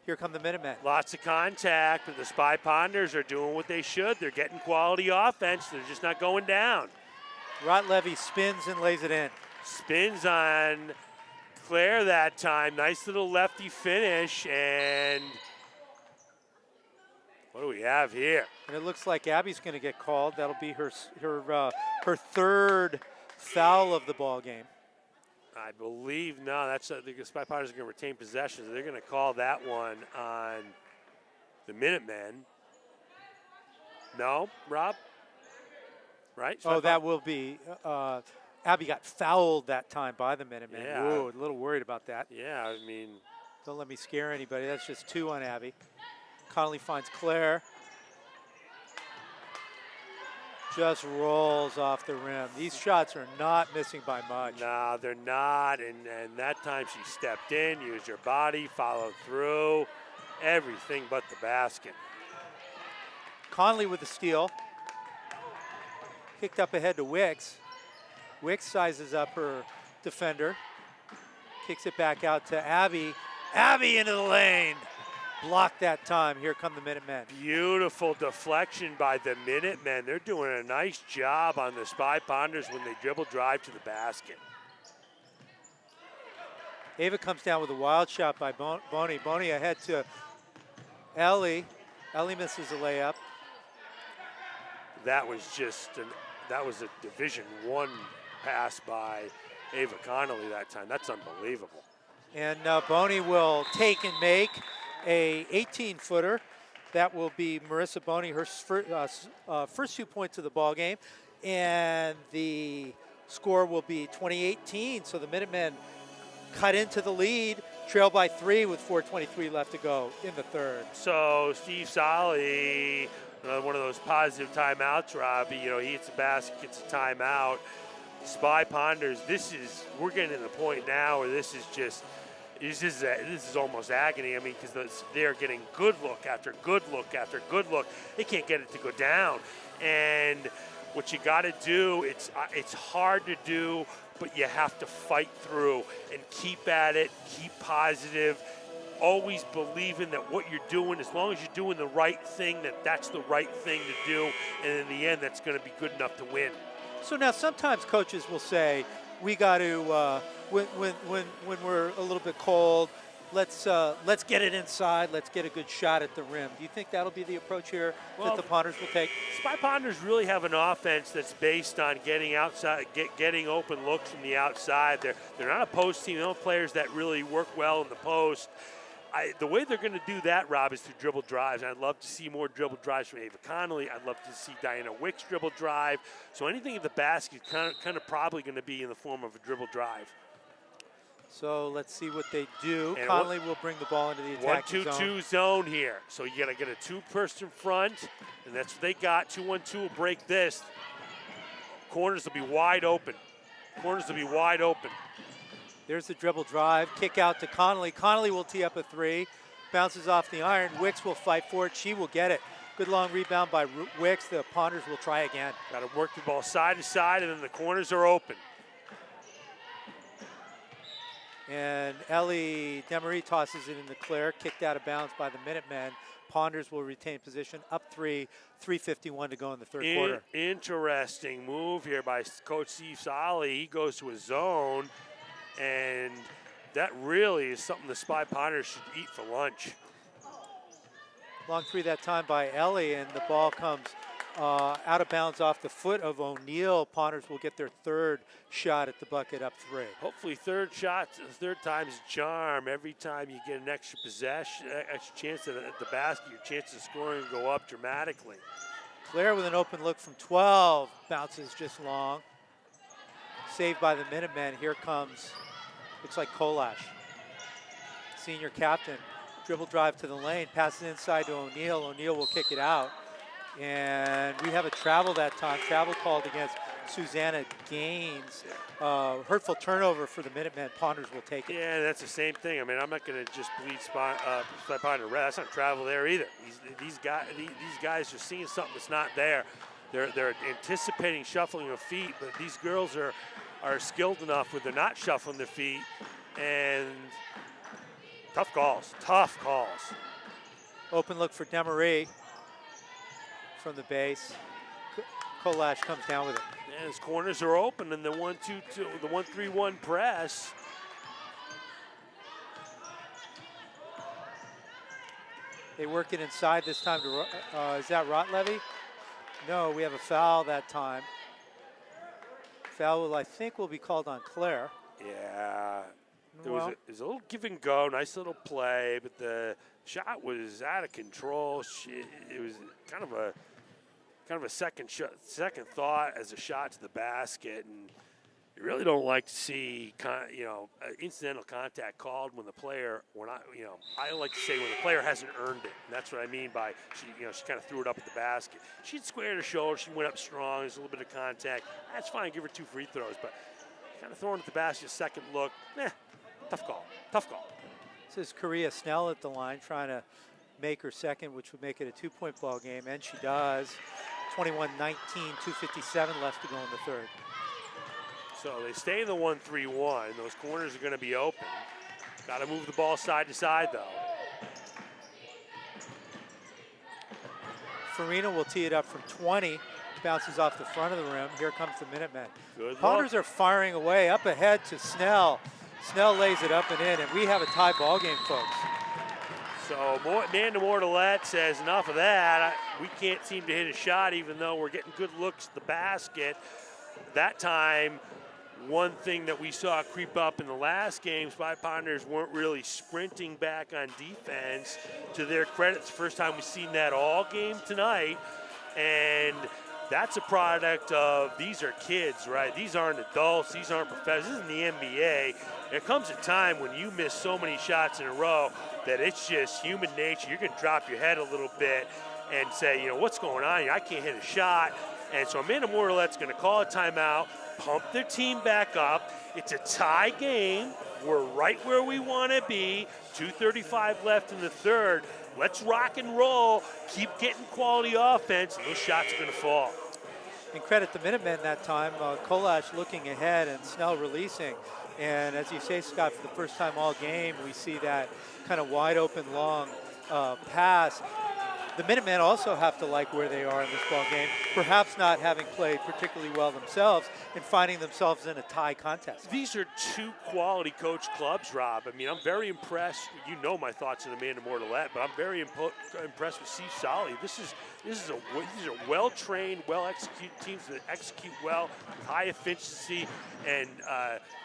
Speaker 1: Here come the Minutemen.
Speaker 2: Lots of contact, but the Spy Ponders are doing what they should. They're getting quality offense. They're just not going down.
Speaker 1: Rotlevy spins and lays it in.
Speaker 2: Spins on Claire that time. Nice little lefty finish. And what do we have here?
Speaker 1: And it looks like Abby's going to get called. That'll be her third foul of the ball game.
Speaker 2: I believe, no, that's the Spy Potters are going to retain possession. So they're going to call that one on the Minutemen. No, Rob? Right?
Speaker 1: Oh, that will be. Abby got fouled that time by the Minutemen.
Speaker 2: Yeah.
Speaker 1: Ooh, a little worried about that.
Speaker 2: Yeah, I mean.
Speaker 1: Don't let me scare anybody. That's just 2 on Abby. Connolly finds Claire. Just rolls off the rim. These shots are not missing by much.
Speaker 2: No, they're not. And that time she stepped in, used her body, followed through. Everything but the basket.
Speaker 1: Conley with the steal. Kicked up ahead to Wicks. Wicks sizes up her defender. Kicks it back out to Abby. Abby into the lane. Blocked that time. Here come the Minutemen.
Speaker 2: Beautiful deflection by the Minutemen. They're doing a nice job on the Spy Ponders when they dribble drive to the basket.
Speaker 1: Ava comes down with a wild shot by Boney. Boney ahead to Ellie. Ellie misses a layup.
Speaker 2: That was a Division I pass by Ava Connolly that time. That's unbelievable.
Speaker 1: And Boney will take and make a 18-footer. That will be Marissa Boney, her first 2 points of the ball game. And the score will be 20-18. So the Minutemen cut into the lead, trail by 3 with 4:23 left to go in the third.
Speaker 2: So Steve Solly, one of those positive timeouts, Robbie, he hits the basket, gets a timeout. Spy Ponders, we're getting to the point now where this is almost agony. I mean, because they're getting good look after good look after good look. They can't get it to go down. And what you got to do, it's hard to do, but you have to fight through and keep at it, keep positive, always believing that what you're doing, as long as you're doing the right thing, that's the right thing to do, and in the end, that's going to be good enough to win.
Speaker 1: So now sometimes coaches will say, we got to, when we're a little bit cold, let's get it inside, let's get a good shot at the rim. Do you think that'll be the approach here that the Ponders will take?
Speaker 2: Spy Ponders really have an offense that's based on getting outside, getting open looks from the outside. They're not a post team. They don't have players that really work well in the post. The way they're going to do that, Rob, is through dribble drives. And I'd love to see more dribble drives from Ava Connolly. I'd love to see Diana Wicks dribble drive. So anything at the basket kind of probably going to be in the form of a dribble drive.
Speaker 1: So let's see what they do.
Speaker 2: And
Speaker 1: Conley will bring the ball into the attacking
Speaker 2: 1-2-2 zone here. So you got to get a 2-person front, and that's what they got. 2-1-2 will break this. Corners will be wide open. Corners will be wide open.
Speaker 1: There's the dribble drive, kick out to Connolly. Connolly will tee up a 3, bounces off the iron. Wicks will fight for it. She will get it. Good long rebound by Wicks. The Ponders will try again.
Speaker 2: Got to work the ball side to side, and then the corners are open.
Speaker 1: And Ellie Demery tosses it into Claire, kicked out of bounds by the Minutemen. Ponders will retain position, up 3, 3:51 to go in the third quarter.
Speaker 2: Interesting move here by Coach Steve Solly. He goes to a zone. And that really is something the Spy Ponders should eat for lunch.
Speaker 1: Long 3 that time by Ellie, and the ball comes out of bounds off the foot of O'Neal. Ponders will get their third shot at the bucket, up 3.
Speaker 2: Hopefully third time's a charm. Every time you get an extra possession, extra chance at the basket, your chances of scoring go up dramatically.
Speaker 1: Claire with an open look from 12, bounces just long. Saved by the Minutemen. Here comes, looks like Kolash. Senior captain. Dribble drive to the lane, passes inside to O'Neal. O'Neal will kick it out. And we have a travel that time. Travel called against Susanna Gaines. Hurtful turnover for the Minutemen. Ponders will take it.
Speaker 2: Yeah, that's the same thing. I mean, I'm not going to just bleed Spy Ponder red. That's not travel there either. These guys are seeing something that's not there. They're anticipating shuffling of feet, but these girls are skilled enough where they're not shuffling their feet, and tough calls.
Speaker 1: Open look for Demery from the base. Kolash comes down with it.
Speaker 2: And his corners are open, and the 1-2-2, the 1-3-1 press.
Speaker 1: They work it inside this time to, is that Rotlevy? No, we have a foul that time. Foul, I think, will be called on Claire.
Speaker 2: Yeah. There
Speaker 1: Well,
Speaker 2: was a little give and go, nice little play, but the shot was out of control. It was kind of a second thought as a shot to the basket, and you really don't like to see incidental contact called when the player, I like to say when the player hasn't earned it. And that's what I mean by she kind of threw it up at the basket. She'd squared her shoulder, she went up strong. There's a little bit of contact. That's fine. Give her 2 free throws, but kind of throwing at the basket, second look, tough call.
Speaker 1: this is Korea Snell at the line trying to make her second, which would make it a 2-point ball game, and she does. 21-19, 2:57 left to go in the third.
Speaker 2: So they stay in the 1-3-1. Those corners are going to be open. Got to move the ball side to side, though.
Speaker 1: Farina will tee it up from 20. Bounces off the front of the rim. Here comes the Minutemen.
Speaker 2: Good
Speaker 1: Potters
Speaker 2: look.
Speaker 1: are firing away. Up ahead to Snell. Snell lays it up and in, and we have a tie ball game, folks.
Speaker 2: So Amanda Mortalette says enough of that. We can't seem to hit a shot even though we're getting good looks at the basket. That time, one thing that we saw creep up in the last game, Spy Ponders weren't really sprinting back on defense. To their credit, it's the first time we've seen that all game tonight. And that's a product of, these are kids, right? These aren't adults, these aren't professionals, this isn't the NBA. There comes a time when you miss so many shots in a row that it's just human nature. You're gonna drop your head a little bit and say, what's going on here? I can't hit a shot. And so Amanda Mortalette's gonna call a timeout, pump their team back up. It's a tie game. We're right where we wanna be. 2:35 left in the third. Let's rock and roll, keep getting quality offense, and those shots are gonna fall.
Speaker 1: And credit the Minutemen that time. Kolash looking ahead and Snell releasing. And as you say, Scott, for the first time all game, we see that kind of wide open long pass. The Minutemen also have to like where they are in this ball game, perhaps not having played particularly well themselves and finding themselves in a tie contest.
Speaker 2: These are two quality coach clubs, Rob. I mean, I'm very impressed. You know my thoughts on Amanda Mortalette, but I'm very impressed with Steve Solly. These are well-trained, well-executed teams that execute well with high efficiency and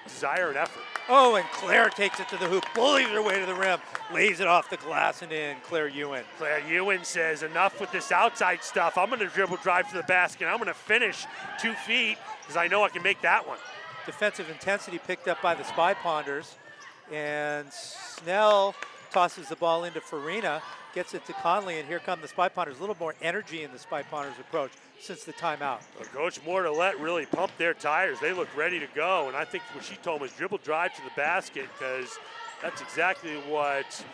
Speaker 2: desire and effort.
Speaker 1: Oh, and Claire takes it to the hoop, bullies her way to the rim, lays it off the glass and in. Claire Ewan.
Speaker 2: Claire Ewan says, enough with this outside stuff. I'm going to dribble drive to the basket. I'm going to finish 2 feet because I know I can make that one.
Speaker 1: Defensive intensity picked up by the Spy Ponders. And Snell tosses the ball into Farina, gets it to Conley, and here come the Spy Ponders. A little more energy in the Spy Ponders approach since the timeout.
Speaker 2: Well, Coach Mortalette really pumped their tires. They look ready to go, and I think what she told them was dribble drive to the basket because that's exactly what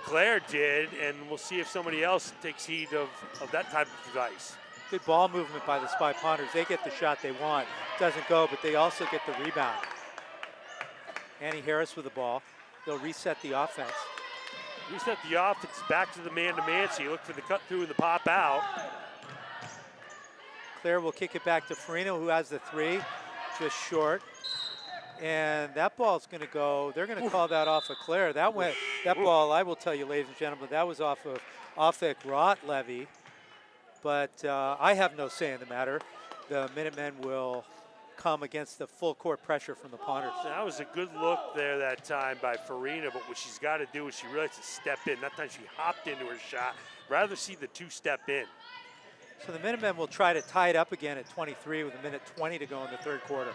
Speaker 2: Claire did, and we'll see if somebody else takes heed of that type of advice.
Speaker 1: Good ball movement by the Spy Ponders. They get the shot they want. Doesn't go, but they also get the rebound. Annie Harris with the ball. They'll reset the offense.
Speaker 2: Reset the offense back to the man-to-man, so you look for the cut through and the pop out.
Speaker 1: Claire will kick it back to Farina, who has the three, just short. And that ball's going to go. They're going to call that off of Claire. That ball, I will tell you, ladies and gentlemen, that was off of Offik Rotlevy. But I have no say in the matter. The Minutemen will come against the full court pressure from the Ponders.
Speaker 2: That was a good look there that time by Farina, but what she's got to do is she really has to step in. That time she hopped into her shot. Rather see the two-step in.
Speaker 1: So the Minutemen will try to tie it up again at 23 with 1:20 to go in the third quarter.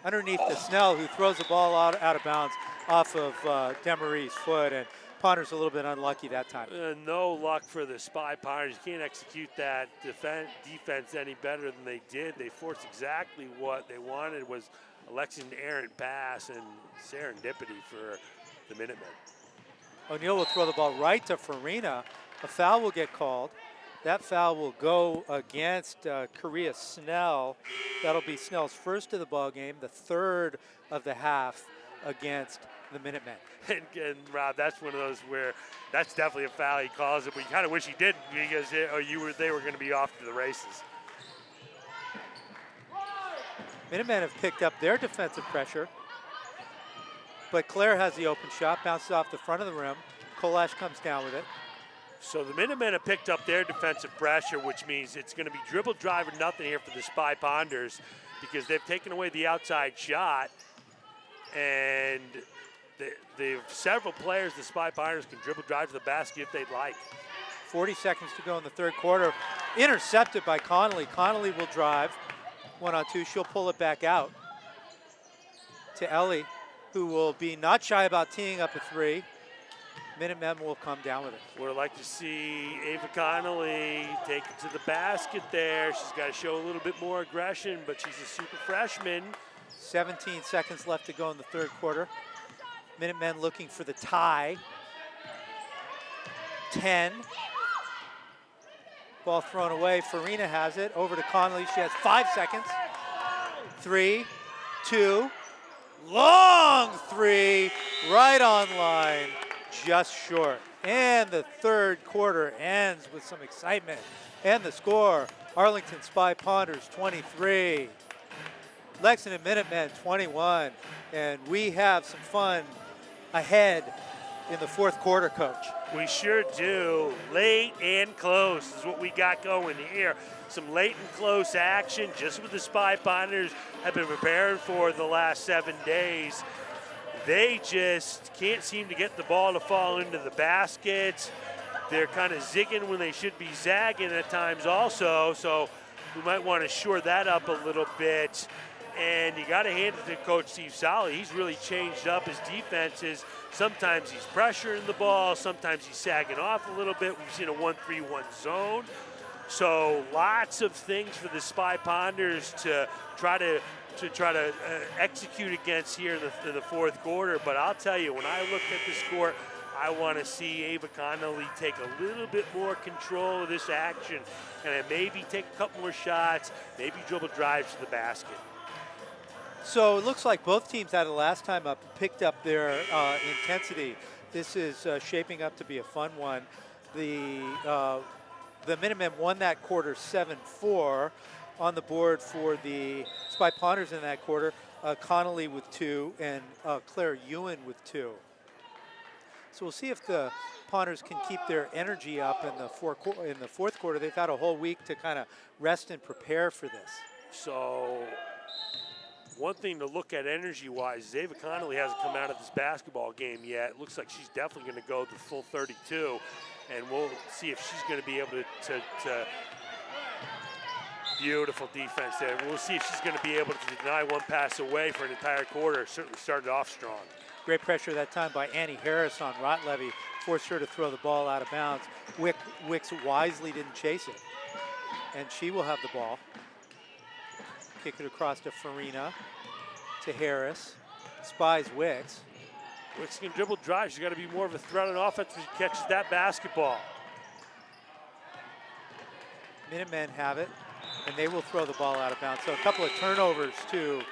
Speaker 1: Underneath to Snell, who throws the ball out of bounds off of Demarie's foot, and Ponders a little bit unlucky that time.
Speaker 2: No luck for the Spy Ponders. You can't execute that defense any better than they did. They forced exactly what they wanted, was a Lexington errant pass and serendipity for the Minutemen.
Speaker 1: O'Neal will throw the ball right to Farina. A foul will get called. That foul will go against Korea Snell. That'll be Snell's first of the ball game, the third of the half against the Minutemen.
Speaker 2: And Rob, that's one of those where that's definitely a foul. He calls it, but you kind of wish he didn't because they were going to be off to the races.
Speaker 1: Minutemen have picked up their defensive pressure, but Claire has the open shot, bounces off the front of the rim. Kolash comes down with it.
Speaker 2: So the Minutemen have picked up their defensive pressure, which means it's going to be dribble drive or nothing here for the Spy Ponders because they've taken away the outside shot. And the several players, the Spy Ponders, can dribble drive to the basket if they'd like.
Speaker 1: 40 seconds to go in the third quarter. Intercepted by Connolly. Connolly will drive. 1-on-2. She'll pull it back out to Ellie, who will be not shy about teeing up a three. Minutemen will come down with it.
Speaker 2: We'd like to see Ava Connolly take it to the basket there. She's got to show a little bit more aggression, but she's a super freshman.
Speaker 1: 17 seconds left to go in the third quarter. Minutemen looking for the tie. 10. Ball thrown away. Farina has it. Over to Connolly. She has 5 seconds. 3, 2. Long three. Right on line. Just short. And the third quarter ends with some excitement. And the score, Arlington Spy Ponders 23. Lexington Minutemen 21. And we have some fun ahead in the fourth quarter, Coach.
Speaker 2: We sure do. Late and close is what we got going here. Some late and close action, just what the Spy Ponders have been preparing for the last 7 days. They just can't seem to get the ball to fall into the baskets. They're kind of zigging when they should be zagging at times also, so we might want to shore that up a little bit. And you got to hand it to Coach Steve Solly. He's really changed up his defenses. Sometimes he's pressuring the ball. Sometimes he's sagging off a little bit. We've seen a 1-3-1 zone. So lots of things for the Spy Ponders to try to execute against here in the fourth quarter. But I'll tell you, when I look at this court, I want to see Ava Connolly take a little bit more control of this action and maybe take a couple more shots, maybe dribble drives to the basket.
Speaker 1: So it looks like both teams had it last time up, picked up their intensity. This is shaping up to be a fun one. The Minutemen won that quarter 7-4. On the board for the Spy Ponders in that quarter, Connolly with 2 and Claire Ewan with 2. So we'll see if the Ponders can keep their energy up in the fourth quarter. They've had a whole week to kind of rest and prepare for this.
Speaker 2: So one thing to look at energy-wise is Ava Connolly hasn't come out of this basketball game yet. It looks like she's definitely going to go the full 32, and we'll see if she's going to be able to beautiful defense there. We'll see if she's going to be able to deny one pass away for an entire quarter. Certainly started off strong.
Speaker 1: Great pressure that time by Annie Harris on Rotlevy. Forced her to throw the ball out of bounds. Wicks wisely didn't chase it. And she will have the ball. Kick it across to Farina, to Harris. Spies Wicks.
Speaker 2: Wicks can dribble drive. She's got to be more of a threat on offense when she catches that basketball.
Speaker 1: Minutemen have it, and they will throw the ball out of bounds. So a couple of turnovers to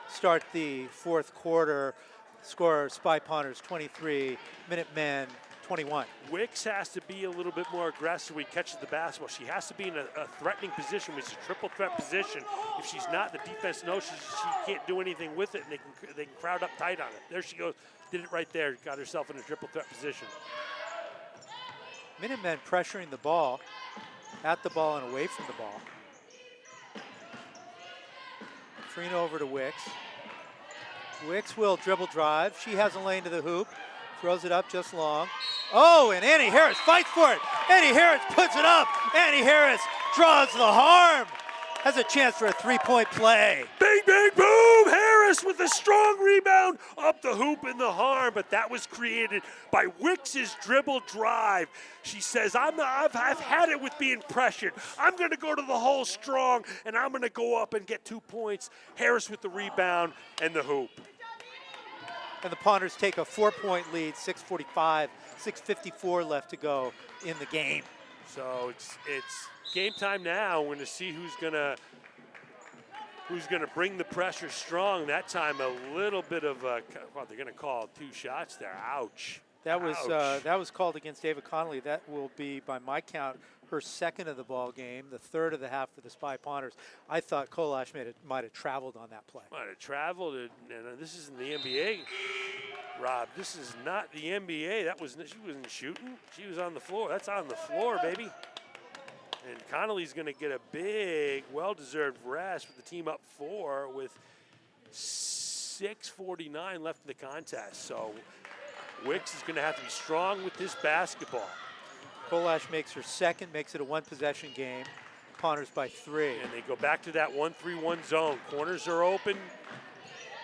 Speaker 1: start the fourth quarter. Score Spy Ponders 23, Minutemen 21.
Speaker 2: Wicks has to be a little bit more aggressive when he catches the basketball. She has to be in a threatening position, which is a triple threat position. If she's not, the defense knows she can't do anything with it, and they can crowd up tight on it. There she goes, did it right there, got herself in a triple threat position.
Speaker 1: Minutemen pressuring the ball, at the ball and away from the ball. Farina over to Wicks. Wicks will dribble drive. She has a lane to the hoop. Throws it up just long. Oh, and Annie Harris fights for it. Annie Harris puts it up. Annie Harris draws the harm. Has a chance for a three-point play.
Speaker 2: Bang, bang, boom! Harris with a strong rebound up the hoop in the harm, but that was created by Wicks's dribble drive. She says, I've had it with being pressured. I'm going to go to the hole strong, and I'm going to go up and get 2 points. Harris with the rebound and the hoop.
Speaker 1: And the Ponders take a 4-point lead, 6:54 left to go in the game.
Speaker 2: So it's game time now. We're going to see who's gonna bring the pressure strong. That time a little bit of a, well, they're going to call 2 shots there. Ouch.
Speaker 1: That was called against Ava Connolly. That will be, by my count, her second of the ball game, the third of the half for the Spy Ponders. I thought Kolash might have traveled on that play.
Speaker 2: Might have traveled, and this isn't the NBA, Rob. This is not the NBA. She wasn't shooting. She was on the floor. That's on the floor, baby. And Connolly's going to get a big, well-deserved rest with the team up 4 with 6:49 left in the contest. So Wicks is going to have to be strong with this basketball.
Speaker 1: Kolash makes her second, makes it a one-possession game. Ponders by 3.
Speaker 2: And they go back to that 1-3-1 zone. Corners are open.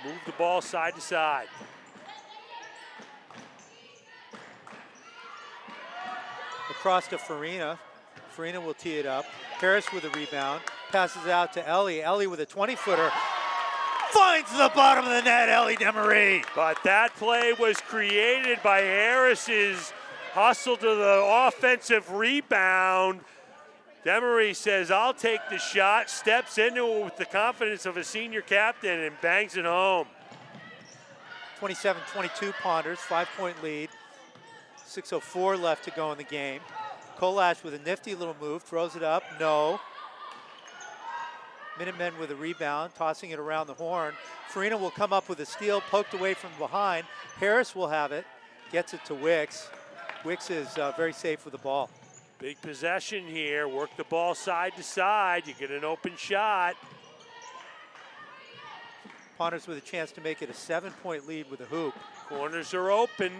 Speaker 2: Move the ball side to side.
Speaker 1: Across to Farina. Farina will tee it up. Harris with a rebound. Passes out to Ellie. Ellie with a 20-footer. Finds the bottom of the net, Ellie Demery.
Speaker 2: But that play was created by Harris's hustle to the offensive rebound. Demery says, I'll take the shot, steps into it with the confidence of a senior captain and bangs it home.
Speaker 1: 27-22 Ponders, 5-point lead. 6:04 left to go in the game. Kolash with a nifty little move, throws it up, no. Minutemen with a rebound, tossing it around the horn. Farina will come up with a steal, poked away from behind. Harris will have it, gets it to Wicks. Wicks is very safe with the ball.
Speaker 2: Big possession here, work the ball side to side, you get an open shot.
Speaker 1: Ponders with a chance to make it a 7-point lead with a hoop.
Speaker 2: Corners are open.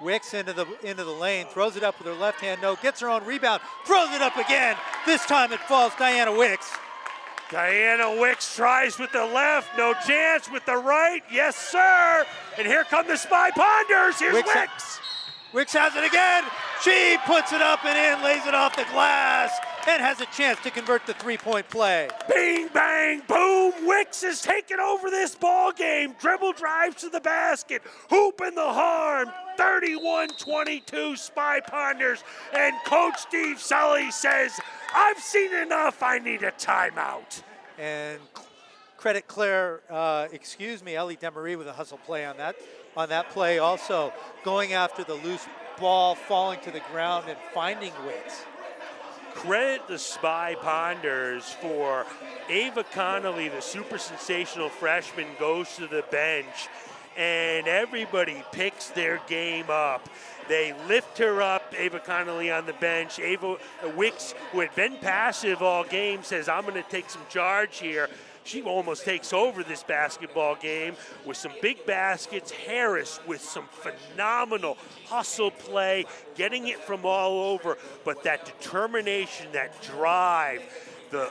Speaker 1: Wicks into the lane, throws it up with her left hand, no, gets her own rebound, throws it up again. This time it falls Diana Wicks.
Speaker 2: Diana Wicks tries with the left, no chance with the right, yes sir. And here come the Spy Ponders, here's Wicks.
Speaker 1: Wicks has it again. She puts it up and in, lays it off the glass, and has a chance to convert the 3-point play.
Speaker 2: Bing, bang, boom. Wicks is taking over this ball game. Dribble drives to the basket. Hoop in the harm. 31-22 Spy Ponders. And Coach Steve Sully says, I've seen enough. I need a timeout.
Speaker 1: And credit Ellie Demery with a hustle play on that play also, going after the loose ball, falling to the ground and finding Wicks.
Speaker 2: Credit the Spy Ponders for Ava Connolly, the super sensational freshman, goes to the bench and everybody picks their game up. They lift her up, Ava Connolly on the bench. Ava Wicks, who had been passive all game, says, I'm going to take some charge here. She almost takes over this basketball game with some big baskets. Harris with some phenomenal hustle play, getting it from all over. But that determination, that drive, the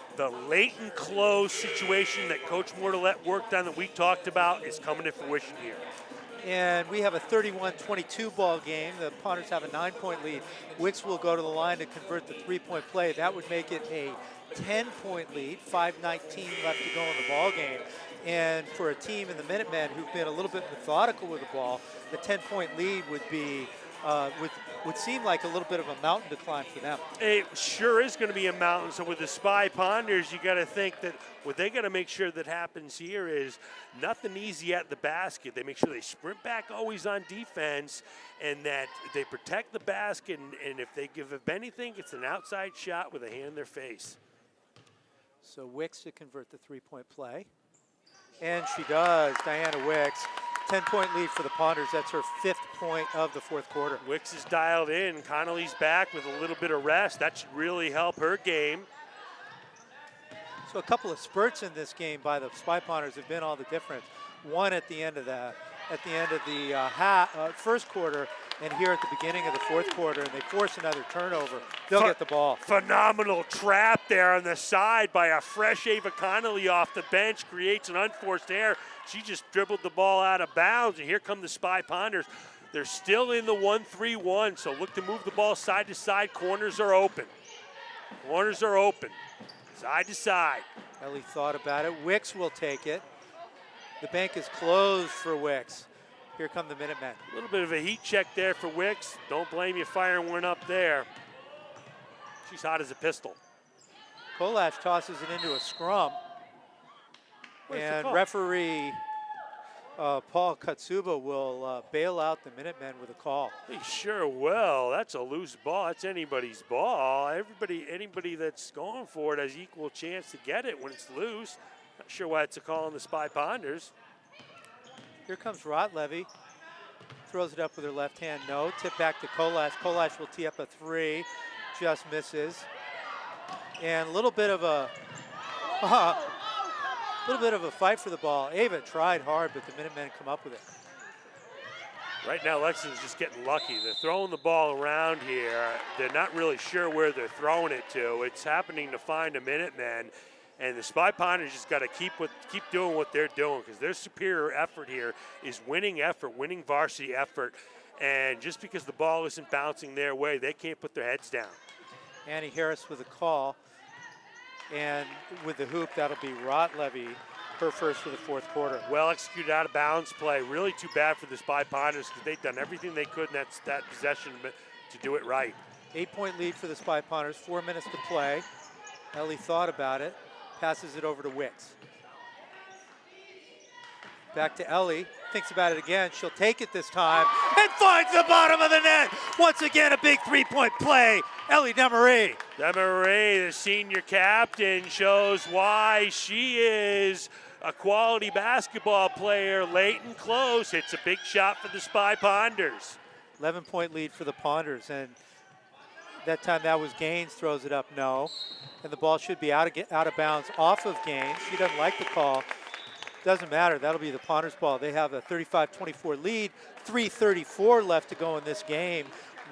Speaker 2: late and close situation that Coach Mortellette worked on that we talked about is coming to fruition here.
Speaker 1: And we have a 31-22 ball game. The Ponders have a 9-point lead. Wicks will go to the line to convert the 3-point play. That would make it a 10-point lead, 5:19 left to go in the ball game. And for a team in the Minutemen who've been a little bit methodical with the ball, the 10-point lead would be would seem like a little bit of a mountain to climb for them.
Speaker 2: It sure is going to be a mountain. So with the Spy Ponders, you got to think that what they got to make sure that happens here is nothing easy at the basket. They make sure they sprint back always on defense and that they protect the basket. And if they give up anything, it's an outside shot with a hand in their face.
Speaker 1: So Wicks to convert the 3-point play. And she does, Diana Wicks. 10-point lead for the Ponders. That's her 5th point of the 4th quarter.
Speaker 2: Wicks is dialed in. Connolly's back with a little bit of rest. That should really help her game.
Speaker 1: So a couple of spurts in this game by the Spy Ponders have been all the difference. One at the end of the first quarter, and here at the beginning of the 4th quarter, and they force another turnover. They'll get the ball.
Speaker 2: Phenomenal trap there on the side by a fresh Ava Connolly off the bench, creates an unforced error. She just dribbled the ball out of bounds, and here come the Spy Ponders. They're still in the 1-3-1, so look to move the ball side to side. Corners are open. Corners are open, side to side.
Speaker 1: Ellie thought about it. Wicks will take it. The bank is closed for Wicks. Here come the Minutemen.
Speaker 2: A little bit of a heat check there for Wicks. Don't blame you firing one up there. She's hot as a pistol.
Speaker 1: Kolash tosses it into a scrum. And referee Paul Katsuba will bail out the Minutemen with a call.
Speaker 2: He sure will. That's a loose ball. That's anybody's ball. Anybody that's going for it has equal chance to get it when it's loose. Not sure why it's a call on the Spy Ponders.
Speaker 1: Here comes Rotlevy. Throws it up with her left hand. No. Tip back to Kolash. Kolash will tee up a 3. Just misses. And a little bit of a fight for the ball. Ava tried hard, but the Minutemen come up with it.
Speaker 2: Right now, Lexington's just getting lucky. They're throwing the ball around here. They're not really sure where they're throwing it to. It's happening to find a Minutemen. And the Spy Ponders just got to keep doing what they're doing, because their superior effort here is winning effort, winning varsity effort. And just because the ball isn't bouncing their way, they can't put their heads down.
Speaker 1: Annie Harris with a call. And with the hoop, that'll be Rotlevy, her first for the fourth quarter.
Speaker 2: Well executed out of bounds play. Really too bad for the Spy Ponders, because they've done everything they could in that possession to do it right.
Speaker 1: 8-point lead for the Spy Ponders, 4 minutes to play. Ellie thought about it, passes it over to Wicks. Back to Ellie, thinks about it again. She'll take it this time and finds the bottom of the net. Once again, a big 3-point play. Ellie Demery.
Speaker 2: Demery, the senior captain, shows why she is a quality basketball player. Late and close, hits a big shot for the Spy Ponders.
Speaker 1: 11-point lead for the Ponders, and that time that was Gaines, throws it up, no. And the ball should be out of bounds off of Gaines. She doesn't like the call. Doesn't matter, that'll be the Ponders ball. They have a 35-24 lead, 3:34 left to go in this game.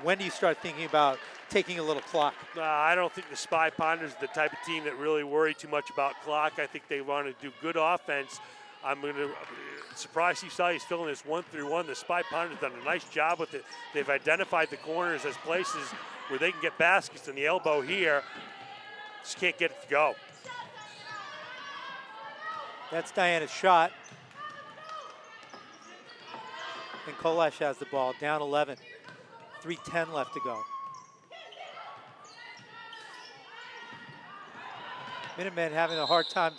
Speaker 1: When do you start thinking about taking a little clock?
Speaker 2: I don't think the Spy Ponders are the type of team that really worry too much about clock. I think they want to do good offense. I'm going to surprised Steve Sully's still in this 1-3-1. The Spy Ponders have done a nice job with it. They've identified the corners as places where they can get baskets, and the elbow here just can't get it to go.
Speaker 1: That's Diana's shot. And Kolash has the ball, down 11. 3:10 left to go. Minutemen having a hard time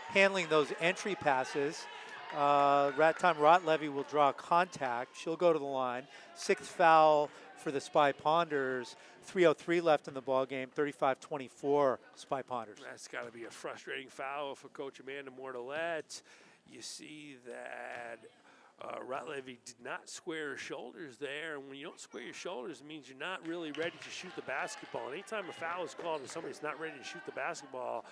Speaker 1: handling those entry passes. Rotlevy will draw contact. She'll go to the line. 6th foul for the Spy Ponders. 3:03 left in the ball game. 35-24 Spy Ponders.
Speaker 2: That's got to be a frustrating foul for Coach Amanda Mortalette. You see that Rotlevy did not square her shoulders there, and when you don't square your shoulders, it means you're not really ready to shoot the basketball. And anytime a foul is called and somebody's not ready to shoot the basketball,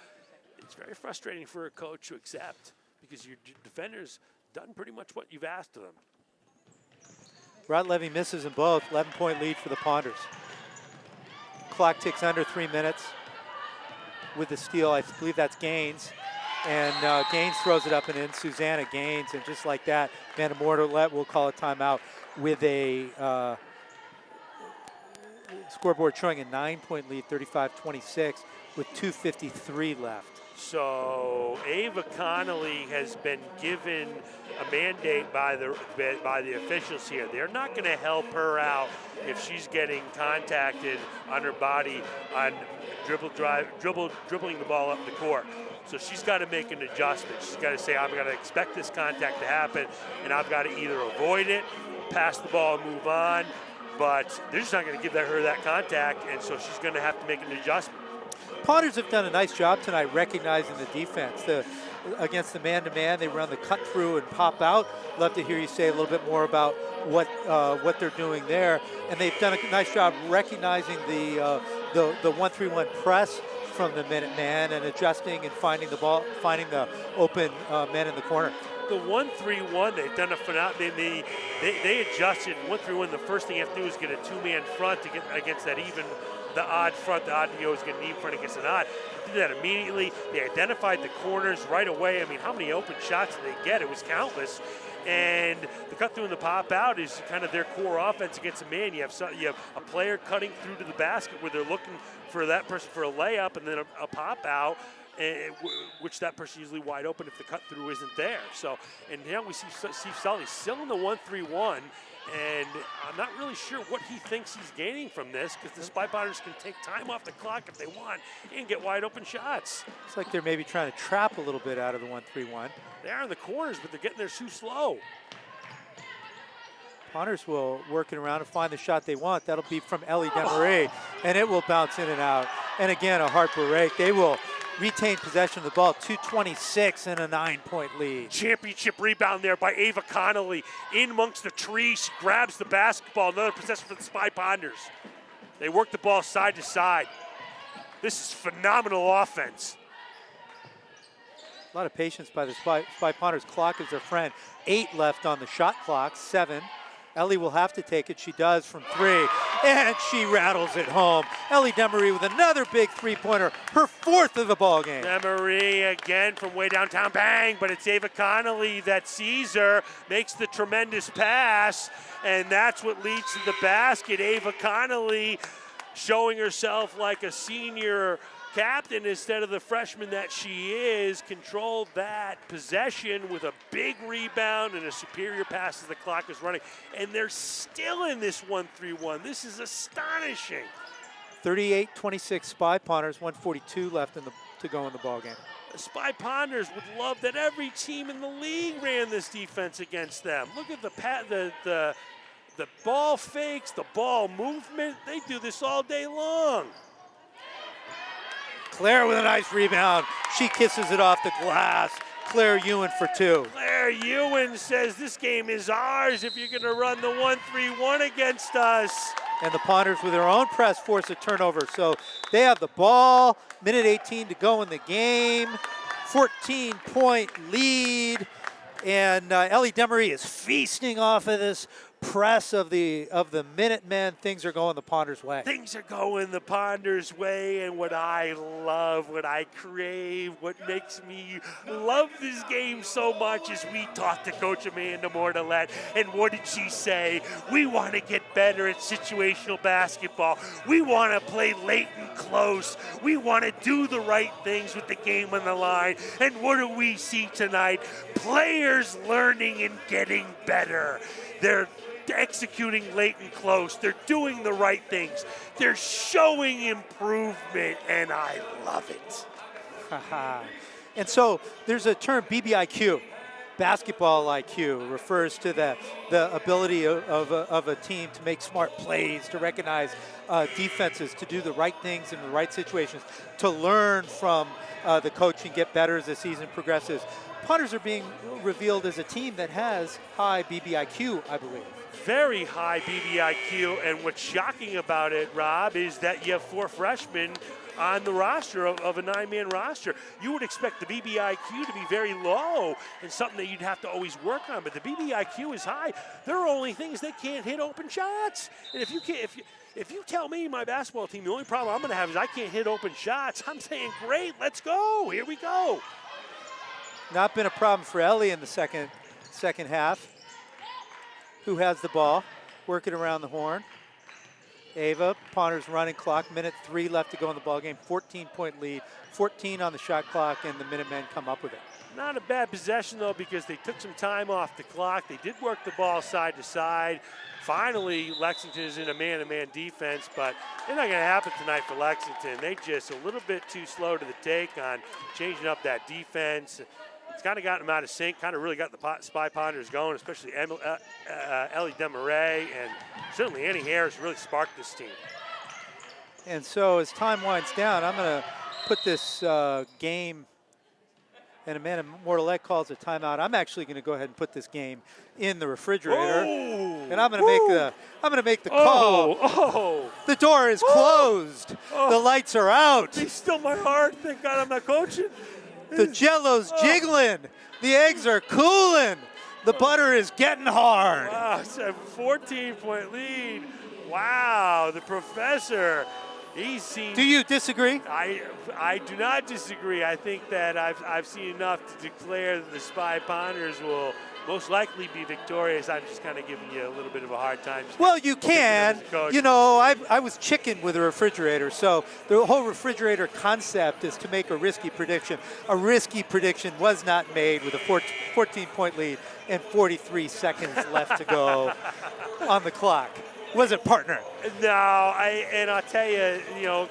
Speaker 2: it's very frustrating for a coach to accept, because your defender's done pretty much what you've asked of them.
Speaker 1: Rotlevy misses them both. 11-point lead for the Ponders. Clock ticks under 3 minutes. With the steal, I believe that's Gaines. And Gaines throws it up and in. Susanna Gaines, and just like that, Amanda Mortalette will call a timeout with a scoreboard showing a 9-point lead, 35-26, with 2:53 left.
Speaker 2: So Ava Connolly has been given a mandate by the officials here. They're not going to help her out if she's getting contacted on her body on dribbling the ball up the court. So she's got to make an adjustment. She's got to say, I'm going to expect this contact to happen, and I've got to either avoid it, pass the ball, and move on. But they're just not going to give her that contact, and so she's going to have to make an adjustment.
Speaker 1: Ponders have done a nice job tonight recognizing the defense. Against the man-to-man, they run the cut through and pop out. Love to hear you say a little bit more about what they're doing there. And they've done a nice job recognizing the 1-3-1 press from the Minuteman and adjusting and finding the open men in the corner.
Speaker 2: The 1-3-1, they've done a phenomenal. They adjusted 1-3-1. The first thing you have to do is get a two-man front to get against that the odd front. The odd is getting an even front against an odd. They did that immediately. They identified the corners right away. I mean, how many open shots did they get? It was countless. And the cut through and the pop out is kind of their core offense against a man. You have a player cutting through to the basket where they're looking for that person for a layup, and then a pop out, which that person usually wide open if the cut through isn't there. So, and now we see Steve Sully still in the 1-3-1, And I'm not really sure what he thinks he's gaining from this, because the Spy Potters can take time off the clock if they want and get wide open shots.
Speaker 1: It's like they're maybe trying to trap a little bit out of the 1-3-1.
Speaker 2: They are in the corners, but they're getting there too slow.
Speaker 1: Potters will work it around and find the shot they want. That'll be from Ellie Demarie, and it will bounce in and out. And again, a hard break. They will retain possession of the ball, 2:26 and a 9-point lead.
Speaker 2: Championship rebound there by Ava Connolly. In amongst the trees, she grabs the basketball. Another possession for the Spy Ponders. They work the ball side to side. This is phenomenal offense.
Speaker 1: A lot of patience by the Spy Ponders. Clock is their friend. 8 left on the shot clock, 7. Ellie will have to take it. She does from 3, and she rattles it home. Ellie Demarie with another big three-pointer, her 4th of the ball game.
Speaker 2: Demarie again from way downtown, bang, but it's Ava Connolly that sees her, makes the tremendous pass, and that's what leads to the basket. Ava Connolly showing herself like a senior captain instead of the freshman that she is, controlled that possession with a big rebound and a superior pass as the clock is running. And they're still in this 1-3-1. This is astonishing.
Speaker 1: 38-26 Spy Ponders, 1:42 left to go in the ball game.
Speaker 2: The Spy Ponders would love that every team in the league ran this defense against them. Look at the ball fakes, the ball movement. They do this all day long.
Speaker 1: Claire with a nice rebound. She kisses it off the glass. Claire Ewan for 2.
Speaker 2: Claire Ewan says this game is ours if you're going to run the 1-3-1 against us.
Speaker 1: And the Ponders with their own press force a turnover. So they have the ball, minute 18 to go in the game. 14-point lead. And Ellie Demarie is feasting off of this press of the Minutemen. Things are going the Ponders' way.
Speaker 2: Things are going the Ponders' way, and what I love, what I crave, what makes me love this game so much is we talked to Coach Amanda Mortalette, and what did she say? We want to get better at situational basketball. We want to play late and close. We want to do the right things with the game on the line. And what do we see tonight? Players learning and getting better. They're executing late and close. They're doing the right things. They're showing improvement, and I love it.
Speaker 1: And so there's a term, BBIQ, basketball IQ, refers to the ability of a team to make smart plays, to recognize defenses, to do the right things in the right situations, to learn from the coach and get better as the season progresses. Ponders are being revealed as a team that has high BBIQ, I believe.
Speaker 2: Very high BBIQ, and what's shocking about it, Rob, is that you have 4 freshmen on the roster of a 9-man roster. You would expect the BBIQ to be very low and something that you'd have to always work on, but the BBIQ is high. There are only things they can't hit open shots. And if you tell me, my basketball team, the only problem I'm going to have is I can't hit open shots, I'm saying, great, let's go. Here we go.
Speaker 1: Not been a problem for Ellie in the second half. Who has the ball? Working around the horn. Ava, Ponders running clock, minute 3 left to go in the ball game. 14-point lead, 14 on the shot clock, and the Minutemen come up with it.
Speaker 2: Not a bad possession, though, because they took some time off the clock. They did work the ball side to side. Finally, Lexington is in a man-to-man defense, but it's not going to happen tonight for Lexington. They just a little bit too slow to the take on changing up that defense. It's kind of gotten them out of sync, kind of really got the Spy Ponders going, especially Ellie Demarie, and certainly Annie Harris really sparked this team.
Speaker 1: And so as time winds down, I'm going to put this game, and Amanda Mortalette calls a timeout. I'm actually going to go ahead and put this game in the refrigerator, and I'm going to make the call.
Speaker 2: Oh!
Speaker 1: The door is closed. The lights are out.
Speaker 2: They stole my heart. Thank God I'm not coaching.
Speaker 1: The Jello's jiggling. The eggs are cooling. The butter is getting hard.
Speaker 2: Wow, it's a 14-point lead. Wow, the professor, he's seen.
Speaker 1: Do you disagree?
Speaker 2: I do not disagree. I think that I've seen enough to declare that the Spy Ponders will most likely be victorious. I'm just kind of giving you a little bit of a hard time.
Speaker 1: Well, you can. You know, I was chicken with a refrigerator, so the whole refrigerator concept is to make a risky prediction. A risky prediction was not made with a 14-point lead and 43 seconds left to go on the clock. Was it, partner?
Speaker 2: No, I'll tell you,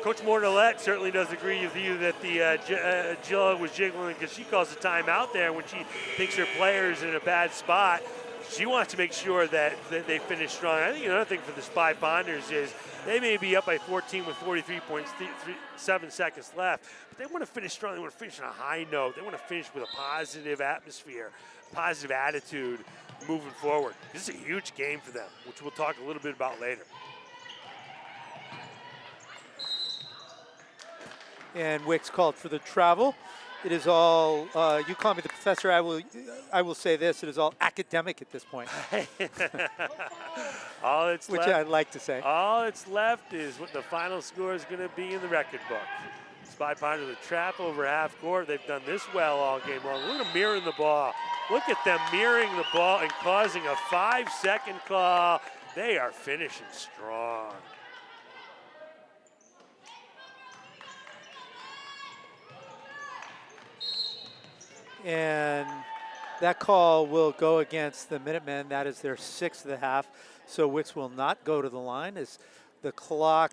Speaker 2: Coach Mornellette certainly does agree with you that the Jill was jiggling because she calls a timeout there when she thinks her player's in a bad spot. She wants to make sure that they finish strong. I think another thing for the Spy Ponders is they may be up by 14 with 43.7 seconds left, but they want to finish strong. They want to finish on a high note. They want to finish with a positive atmosphere, positive attitude moving forward. This is a huge game for them, which we'll talk a little bit about later.
Speaker 1: And Wicks called for the travel. It is all, you call me the professor, I will say this, it is all academic at this point.
Speaker 2: All it's
Speaker 1: Which
Speaker 2: left,
Speaker 1: I'd like to say.
Speaker 2: All that's left is what the final score is going to be in the record book. Spy Ponders with a trap over half court. They've done this well all game long. Look at them mirroring the ball. Look at them mirroring the ball and causing a 5-second call. They are finishing strong.
Speaker 1: And that call will go against the Minutemen. That is their 6th of the half. So Wicks will not go to the line as the clock,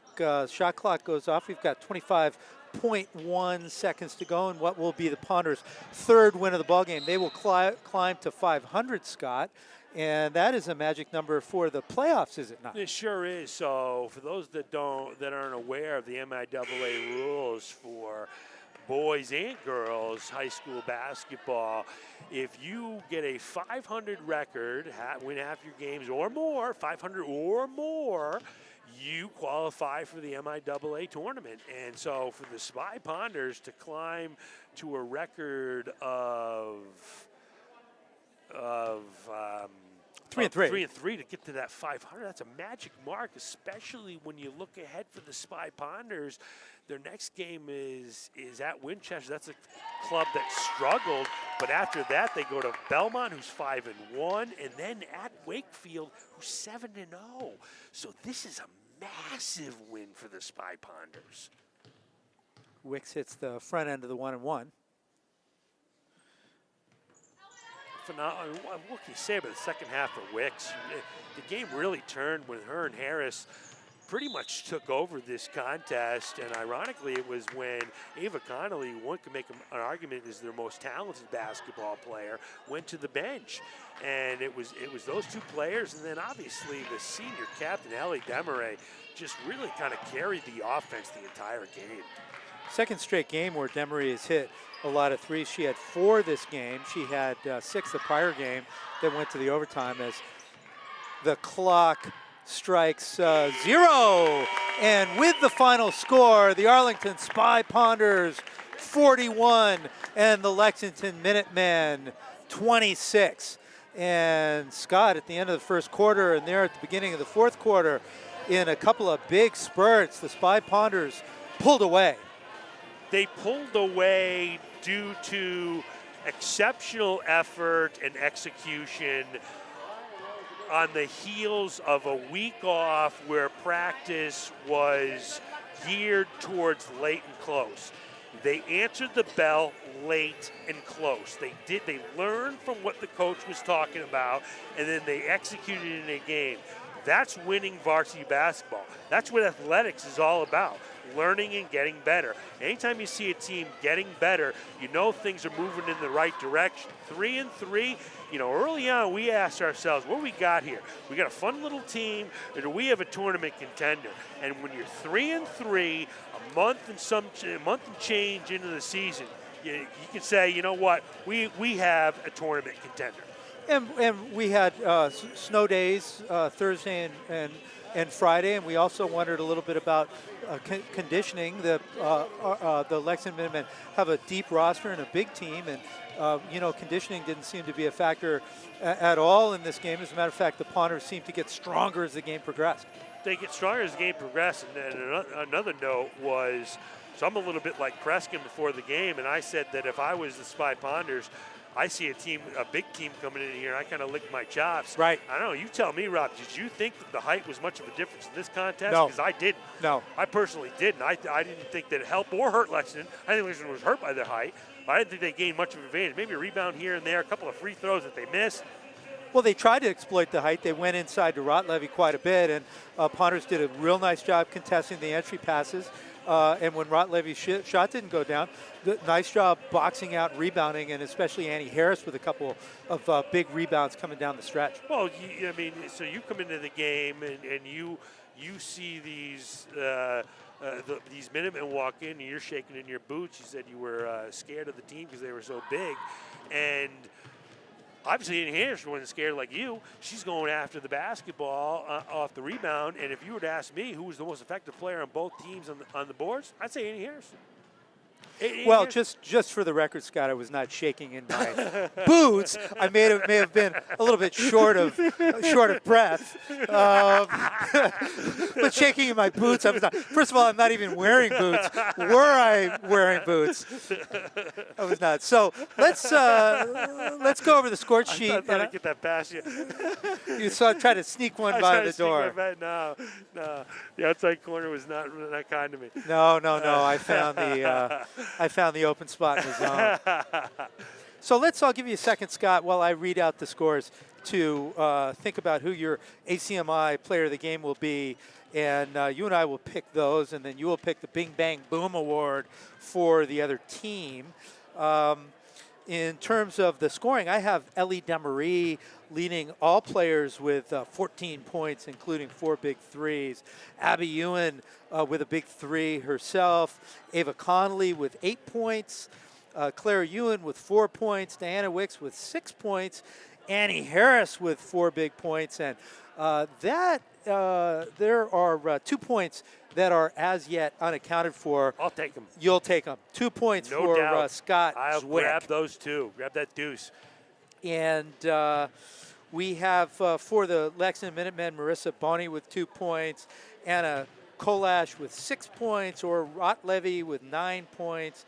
Speaker 1: shot clock goes off. We've got 25.1 seconds to go, and what will be the Ponders' 3rd win of the ballgame. They will climb to 500, Scott, and that is a magic number for the playoffs, is it not?
Speaker 2: It sure is. So for those that aren't aware of the MIAA rules for boys and girls high school basketball, if you get a 500 record, win half your games or more, 500 or more, you qualify for the MIAA tournament. And so for the Spy Ponders to climb to a record of
Speaker 1: 3 and 3.
Speaker 2: 3 and 3 to get to that 500, that's a magic mark, especially when you look ahead for the Spy Ponders. Their next game is at Winchester. That's a club that struggled, but after that they go to Belmont, who's 5-1, and then at Wakefield, who's 7-0. So this is a massive win for the Spy Ponders.
Speaker 1: Wicks hits the front end of the 1-and-1.
Speaker 2: What can you say about the second half for Wicks? The game really turned when her and Harris pretty much took over this contest, and ironically it was when Ava Connolly, one could make an argument is their most talented basketball player, went to the bench. And it was those two players, and then obviously the senior captain, Ellie Demaray, just really kind of carried the offense the entire game.
Speaker 1: Second straight game where Demaray has hit a lot of threes. She had 4 this game. She had 6 the prior game that went to the overtime as the clock strikes 0. And with the final score, the Arlington Spy Ponders 41 and the Lexington Minutemen 26. And Scott, at the end of the first quarter and there at the beginning of the fourth quarter, in a couple of big spurts, the Spy Ponders pulled away.
Speaker 2: They pulled away due to exceptional effort and execution on the heels of a week off where practice was geared towards late and close. They answered the bell late and close. They learned from what the coach was talking about, and then they executed in a game. That's winning varsity basketball. That's what athletics is all about, learning and getting better. Anytime you see a team getting better, you know things are moving in the right direction. 3 and 3, early on we asked ourselves, what do we got here? We got a fun little team, or do we have a tournament contender? And when you're 3 and 3, a month and change into the season, you can say, you know what, we have a tournament contender.
Speaker 1: And we had snow days Thursday and Friday, and we also wondered a little bit about conditioning. The Lexington Minutemen have a deep roster and a big team, and conditioning didn't seem to be a factor at all in this game. As a matter of fact, the Ponders seemed to get stronger as the game progressed.
Speaker 2: They get stronger as the game progressed, and another note was, so I'm a little bit like Kreskin before the game, and I said that if I was the Spy Ponders, I see a big team coming in here, and I kind of lick my chops.
Speaker 1: Right.
Speaker 2: I don't know. You tell me, Rob. Did you think that the height was much of a difference in this contest?
Speaker 1: No.
Speaker 2: Because I didn't.
Speaker 1: No.
Speaker 2: I personally didn't. I didn't think that it helped or hurt Lexington. I think Lexington was hurt by their height. But I didn't think they gained much of an advantage. Maybe a rebound here and there, a couple of free throws that they missed.
Speaker 1: Well, they tried to exploit the height. They went inside to Rotlevy quite a bit, and Ponders did a real nice job contesting the entry passes. And when Rotlevy's shot didn't go down, nice job boxing out, rebounding, and especially Annie Harris with a couple of big rebounds coming down the stretch.
Speaker 2: Well, so you come into the game and you see these Minutemen walk in, and you're shaking in your boots. You said you were scared of the team because they were so big, and obviously Annie Harris wasn't scared like you. She's going after the basketball off the rebound, and if you were to ask me who was the most effective player on both teams on the boards, I'd say Annie Harris.
Speaker 1: Well, just for the record, Scott, I was not shaking in my boots. I may have been a little bit short of breath, but shaking in my boots, I was not. First of all, I'm not even wearing boots. Were I wearing boots, I was not. So let's go over the score sheet.
Speaker 2: I thought I'd get that past you.
Speaker 1: You saw try to sneak one by the door.
Speaker 2: No, the outside corner was not kind to me.
Speaker 1: No. I found the open spot in the zone. So I'll give you a second, Scott, while I read out the scores to think about who your ACMi player of the game will be. And you and I will pick those, and then you will pick the Bing Bang Boom Award for the other team. In terms of the scoring, I have Ellie Demery leading all players with 14 points, including 4 big threes. Abby Ewan with a big 3 herself. Ava Connolly with 8 points. Clara Ewan with 4 points. Diana Wicks with 6 points. Annie Harris with 4 big points. And there are 2 points that are as yet unaccounted for.
Speaker 2: I'll take them.
Speaker 1: You'll take them. 2 points
Speaker 2: no
Speaker 1: for
Speaker 2: doubt.
Speaker 1: Scott
Speaker 2: I'll
Speaker 1: Zwick.
Speaker 2: grab those 2. Grab that deuce.
Speaker 1: And we have for the Lexington Minutemen, Marissa Boney with 2 points, Anna Kolash with 6 points, or Rotlevy with 9 points.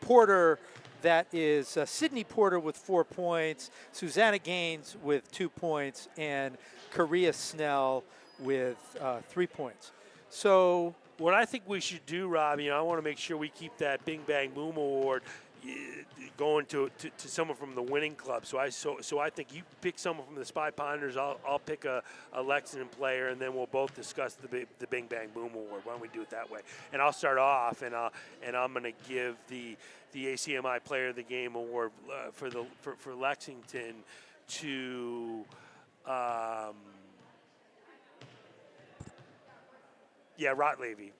Speaker 1: Porter, that is Sydney Porter with 4 points, Susanna Gaines with 2 points, and Korea Snell with 3 points. So
Speaker 2: what I think we should do, Rob, I want to make sure we keep that Bing Bang Boom Award going to someone from the winning club. So I think you pick someone from the Spy Ponders. I'll pick a Lexington player, and then we'll both discuss the Bing Bang Boom Award. Why don't we do it that way? And I'll start off, and I'm going to give the ACMi Player of the Game award for Lexington to. Rotlevy.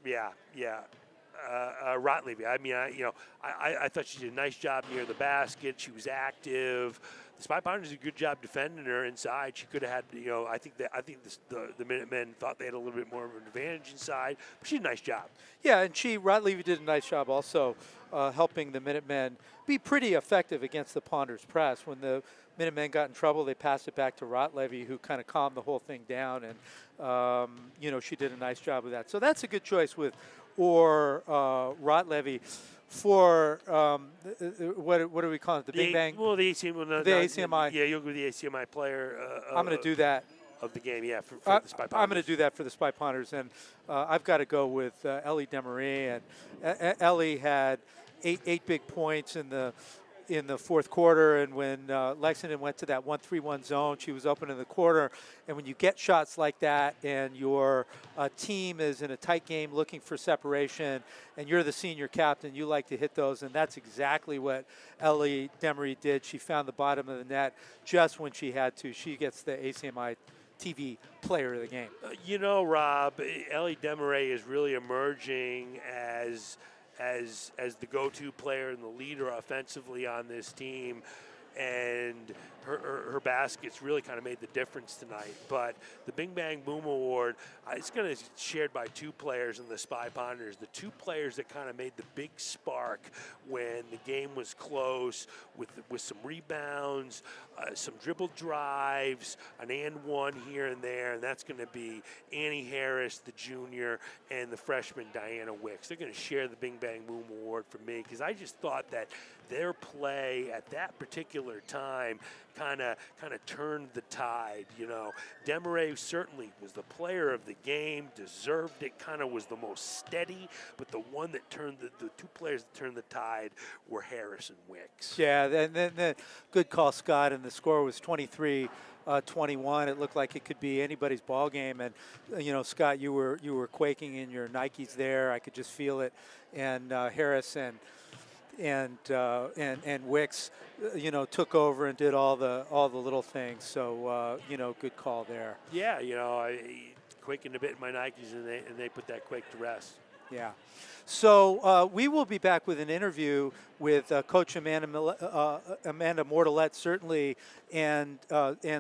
Speaker 2: Rotlevy. I thought she did a nice job near the basket. She was active. The Spy Ponders did a good job defending her inside. She could have had, I think the Minutemen thought they had a little bit more of an advantage inside, but she did a nice job.
Speaker 1: Yeah, and Rotlevy did a nice job also helping the Minutemen be pretty effective against the Ponders press. When the Minutemen got in trouble, they passed it back to Rotlevy, who kind of calmed the whole thing down, and she did a nice job of that. So that's a good choice with Rotlevy. For what do we call it? The Bing Bang?
Speaker 2: Well, the ACMi.
Speaker 1: The ACMi.
Speaker 2: Yeah, you'll go with the ACMi player.
Speaker 1: I'm going to do that.
Speaker 2: Of the game, yeah, for the Spy Ponders.
Speaker 1: I'm going to do that for the Spy Ponders, and I've got to go with Ellie Demery. And Ellie had eight big points in the fourth quarter, and when Lexington went to that 1-3-1 zone, she was open in the quarter. And when you get shots like that, and your team is in a tight game looking for separation, and you're the senior captain, you like to hit those, and that's exactly what Ellie Demery did. She found the bottom of the net just when she had to. She gets the ACMi TV player of the game.
Speaker 2: Rob, Ellie Demery is really emerging as the go-to player and the leader offensively on this team, and her baskets really kind of made the difference tonight. But the Bing Bang Boom Award, it's going to be shared by 2 players in the Spy Ponders. The 2 players that kind of made the big spark when the game was close, with some rebounds, some dribble drives, an and one here and there, and that's going to be Annie Harris, the junior, and the freshman Diana Wicks. They're going to share the Bing Bang Boom Award for me, because I just thought that their play at that particular time kind of turned the tide. Demarais certainly was the player of the game, deserved it, kind of was the most steady, but the one that turned the two players that turned the tide were Harris and Wicks.
Speaker 1: Yeah, then good call, Scott, and the score was 23-21. It looked like it could be anybody's ball game, and Scott, you were quaking in your Nikes there. I could just feel it, and Harris and Wicks, took over and did all the little things. So good call there.
Speaker 2: Yeah, I quaking a bit in my Nikes, and they put that quake to rest.
Speaker 1: Yeah. So we will be back with an interview with Coach Amanda Mortalette, certainly, and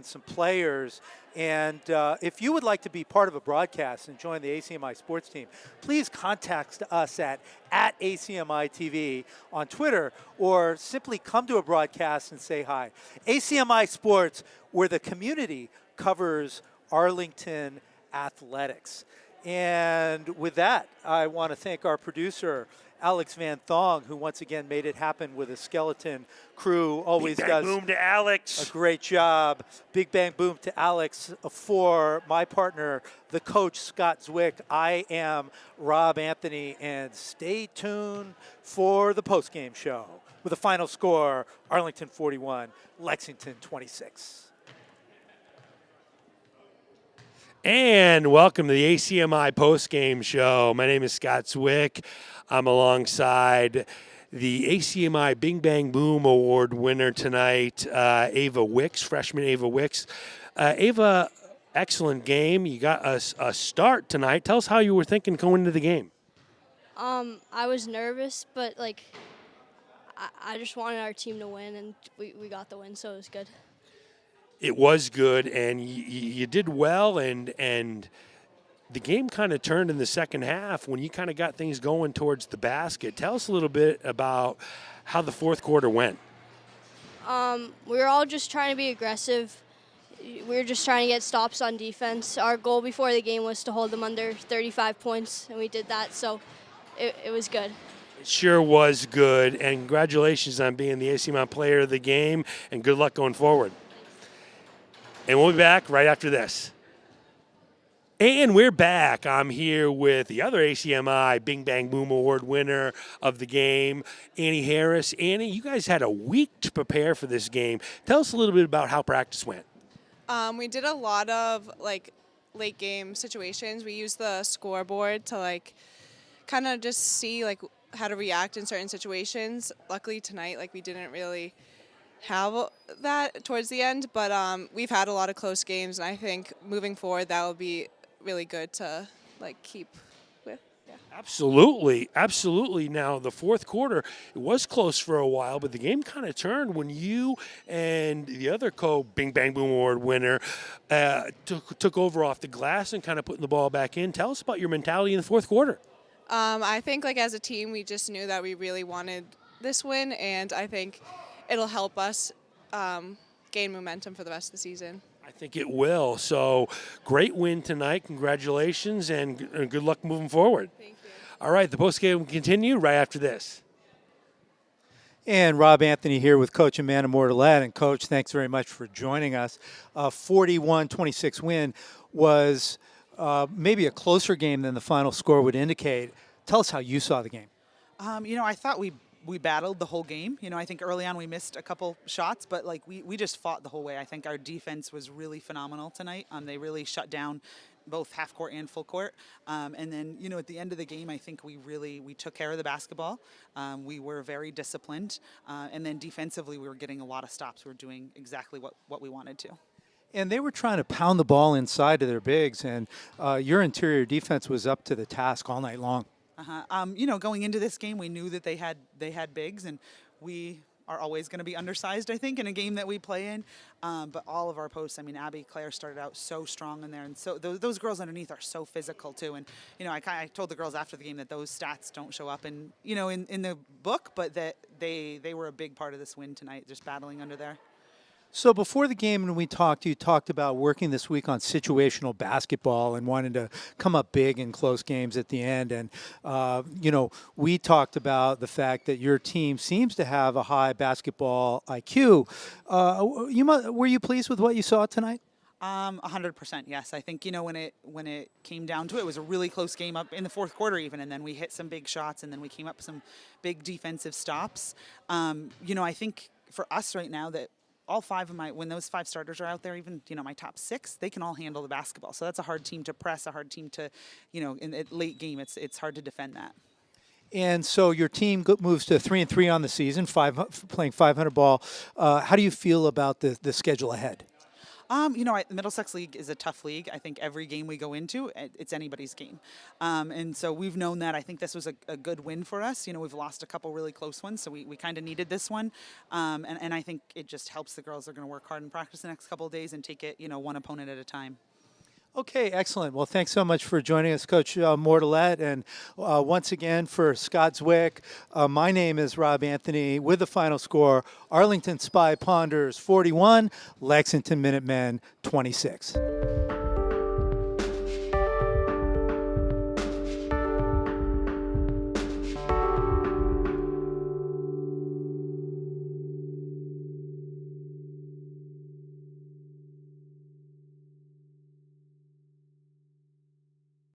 Speaker 1: some players. And if you would like to be part of a broadcast and join the ACMi sports team, please contact us at ACMi TV on Twitter, or simply come to a broadcast and say hi. ACMi Sports, where the community covers Arlington athletics. And with that, I want to thank our producer, Alex Van Thong, who once again made it happen with a skeleton crew. Always
Speaker 2: Big
Speaker 1: does
Speaker 2: bang boom to Alex.
Speaker 1: a great job. Big bang boom to Alex. For my partner, the coach, Scott Zwick, I am Rob Anthony, and stay tuned for the postgame show with the final score, Arlington 41, Lexington 26.
Speaker 2: And welcome to the ACMi postgame show. My name is Scott Zwick. I'm alongside the ACMi Bing Bang Boom Award winner tonight, Ava Wicks, freshman Ava Wicks. Ava, excellent game. You got a start tonight. Tell us how you were thinking going into the game.
Speaker 3: I was nervous, but I just wanted our team to win, and we got the win, so it was good.
Speaker 2: It was good, and you did well, and the game kind of turned in the second half when you kind of got things going towards the basket. Tell us a little bit about how the fourth quarter went.
Speaker 3: We were all just trying to be aggressive. We were just trying to get stops on defense. Our goal before the game was to hold them under 35 points, and we did that, so it was good.
Speaker 2: It sure was good, and congratulations on being the ACMi player of the game, and good luck going forward. And we'll be back right after this. And we're back. I'm here with the other ACMi Bing Bang Boom Award winner of the game, Annie Harris. Annie, you guys had a week to prepare for this game. Tell us a little bit about how practice went.
Speaker 4: We did a lot of late game situations. We used the scoreboard to kind of just see how to react in certain situations. Luckily tonight, we didn't really have that towards the end, but we've had a lot of close games, and I think moving forward that will be really good to keep with. Yeah. Absolutely. Now the fourth quarter, it was close for a while, but the game kind of turned when you and the other Bing Bang Boom Award winner took over off the glass and kind of putting the ball back in. Tell us about your mentality in the fourth quarter. I think as a team we just knew that we really wanted this win, and I think it'll help us gain momentum for the rest of the season.
Speaker 2: I think it will. So great win tonight. Congratulations, and good luck moving forward.
Speaker 4: Thank you.
Speaker 2: All right, the postgame will continue right after this.
Speaker 1: And Rob Anthony here with Coach Amanda Mortalette. And Coach, thanks very much for joining us. 41-26 win was maybe a closer game than the final score would indicate. Tell us how you saw the game.
Speaker 5: I thought we battled the whole game. I think early on we missed a couple shots, but we just fought the whole way. I think our defense was really phenomenal tonight. They really shut down both half court and full court. And then, at the end of the game, I think we took care of the basketball. We were very disciplined. And then defensively, we were getting a lot of stops. We were doing exactly what we wanted to.
Speaker 1: And they were trying to pound the ball inside to their bigs, and your interior defense was up to the task all night long.
Speaker 5: Going into this game, we knew that they had bigs, and we are always going to be undersized, I think, in a game that we play in. But all of our posts, Abby, Claire started out so strong in there, and so those girls underneath are so physical too. And I told the girls after the game that those stats don't show up in the book, but that they were a big part of this win tonight, just battling under there.
Speaker 1: So before the game, when we talked, you talked about working this week on situational basketball and wanting to come up big in close games at the end. And we talked about the fact that your team seems to have a high basketball IQ. Were you pleased with what you saw tonight?
Speaker 5: 100%. Yes, I think when it came down to it, it was a really close game up in the fourth quarter even, and then we hit some big shots, and then we came up with some big defensive stops. I think for us right now that all five of when those five starters are out there, even my top six, they can all handle the basketball. So that's a hard team to press, a hard team to, in the late game, it's hard to defend that.
Speaker 1: And so your team moves to 3-3 on the season, playing 500 ball. How do you feel about the schedule ahead?
Speaker 5: The Middlesex League is a tough league. I think every game we go into, it's anybody's game. And so we've known that. I think this was a good win for us. We've lost a couple really close ones, so we kind of needed this one. And I think it just helps the girls. They're going to work hard in practice the next couple of days and take it, one opponent at a time.
Speaker 1: Okay, excellent. Well, thanks so much for joining us, Coach Mortellette. And once again, for Scott Zwick, my name is Rob Anthony with the final score, Arlington Spy Ponders 41, Lexington Minutemen 26.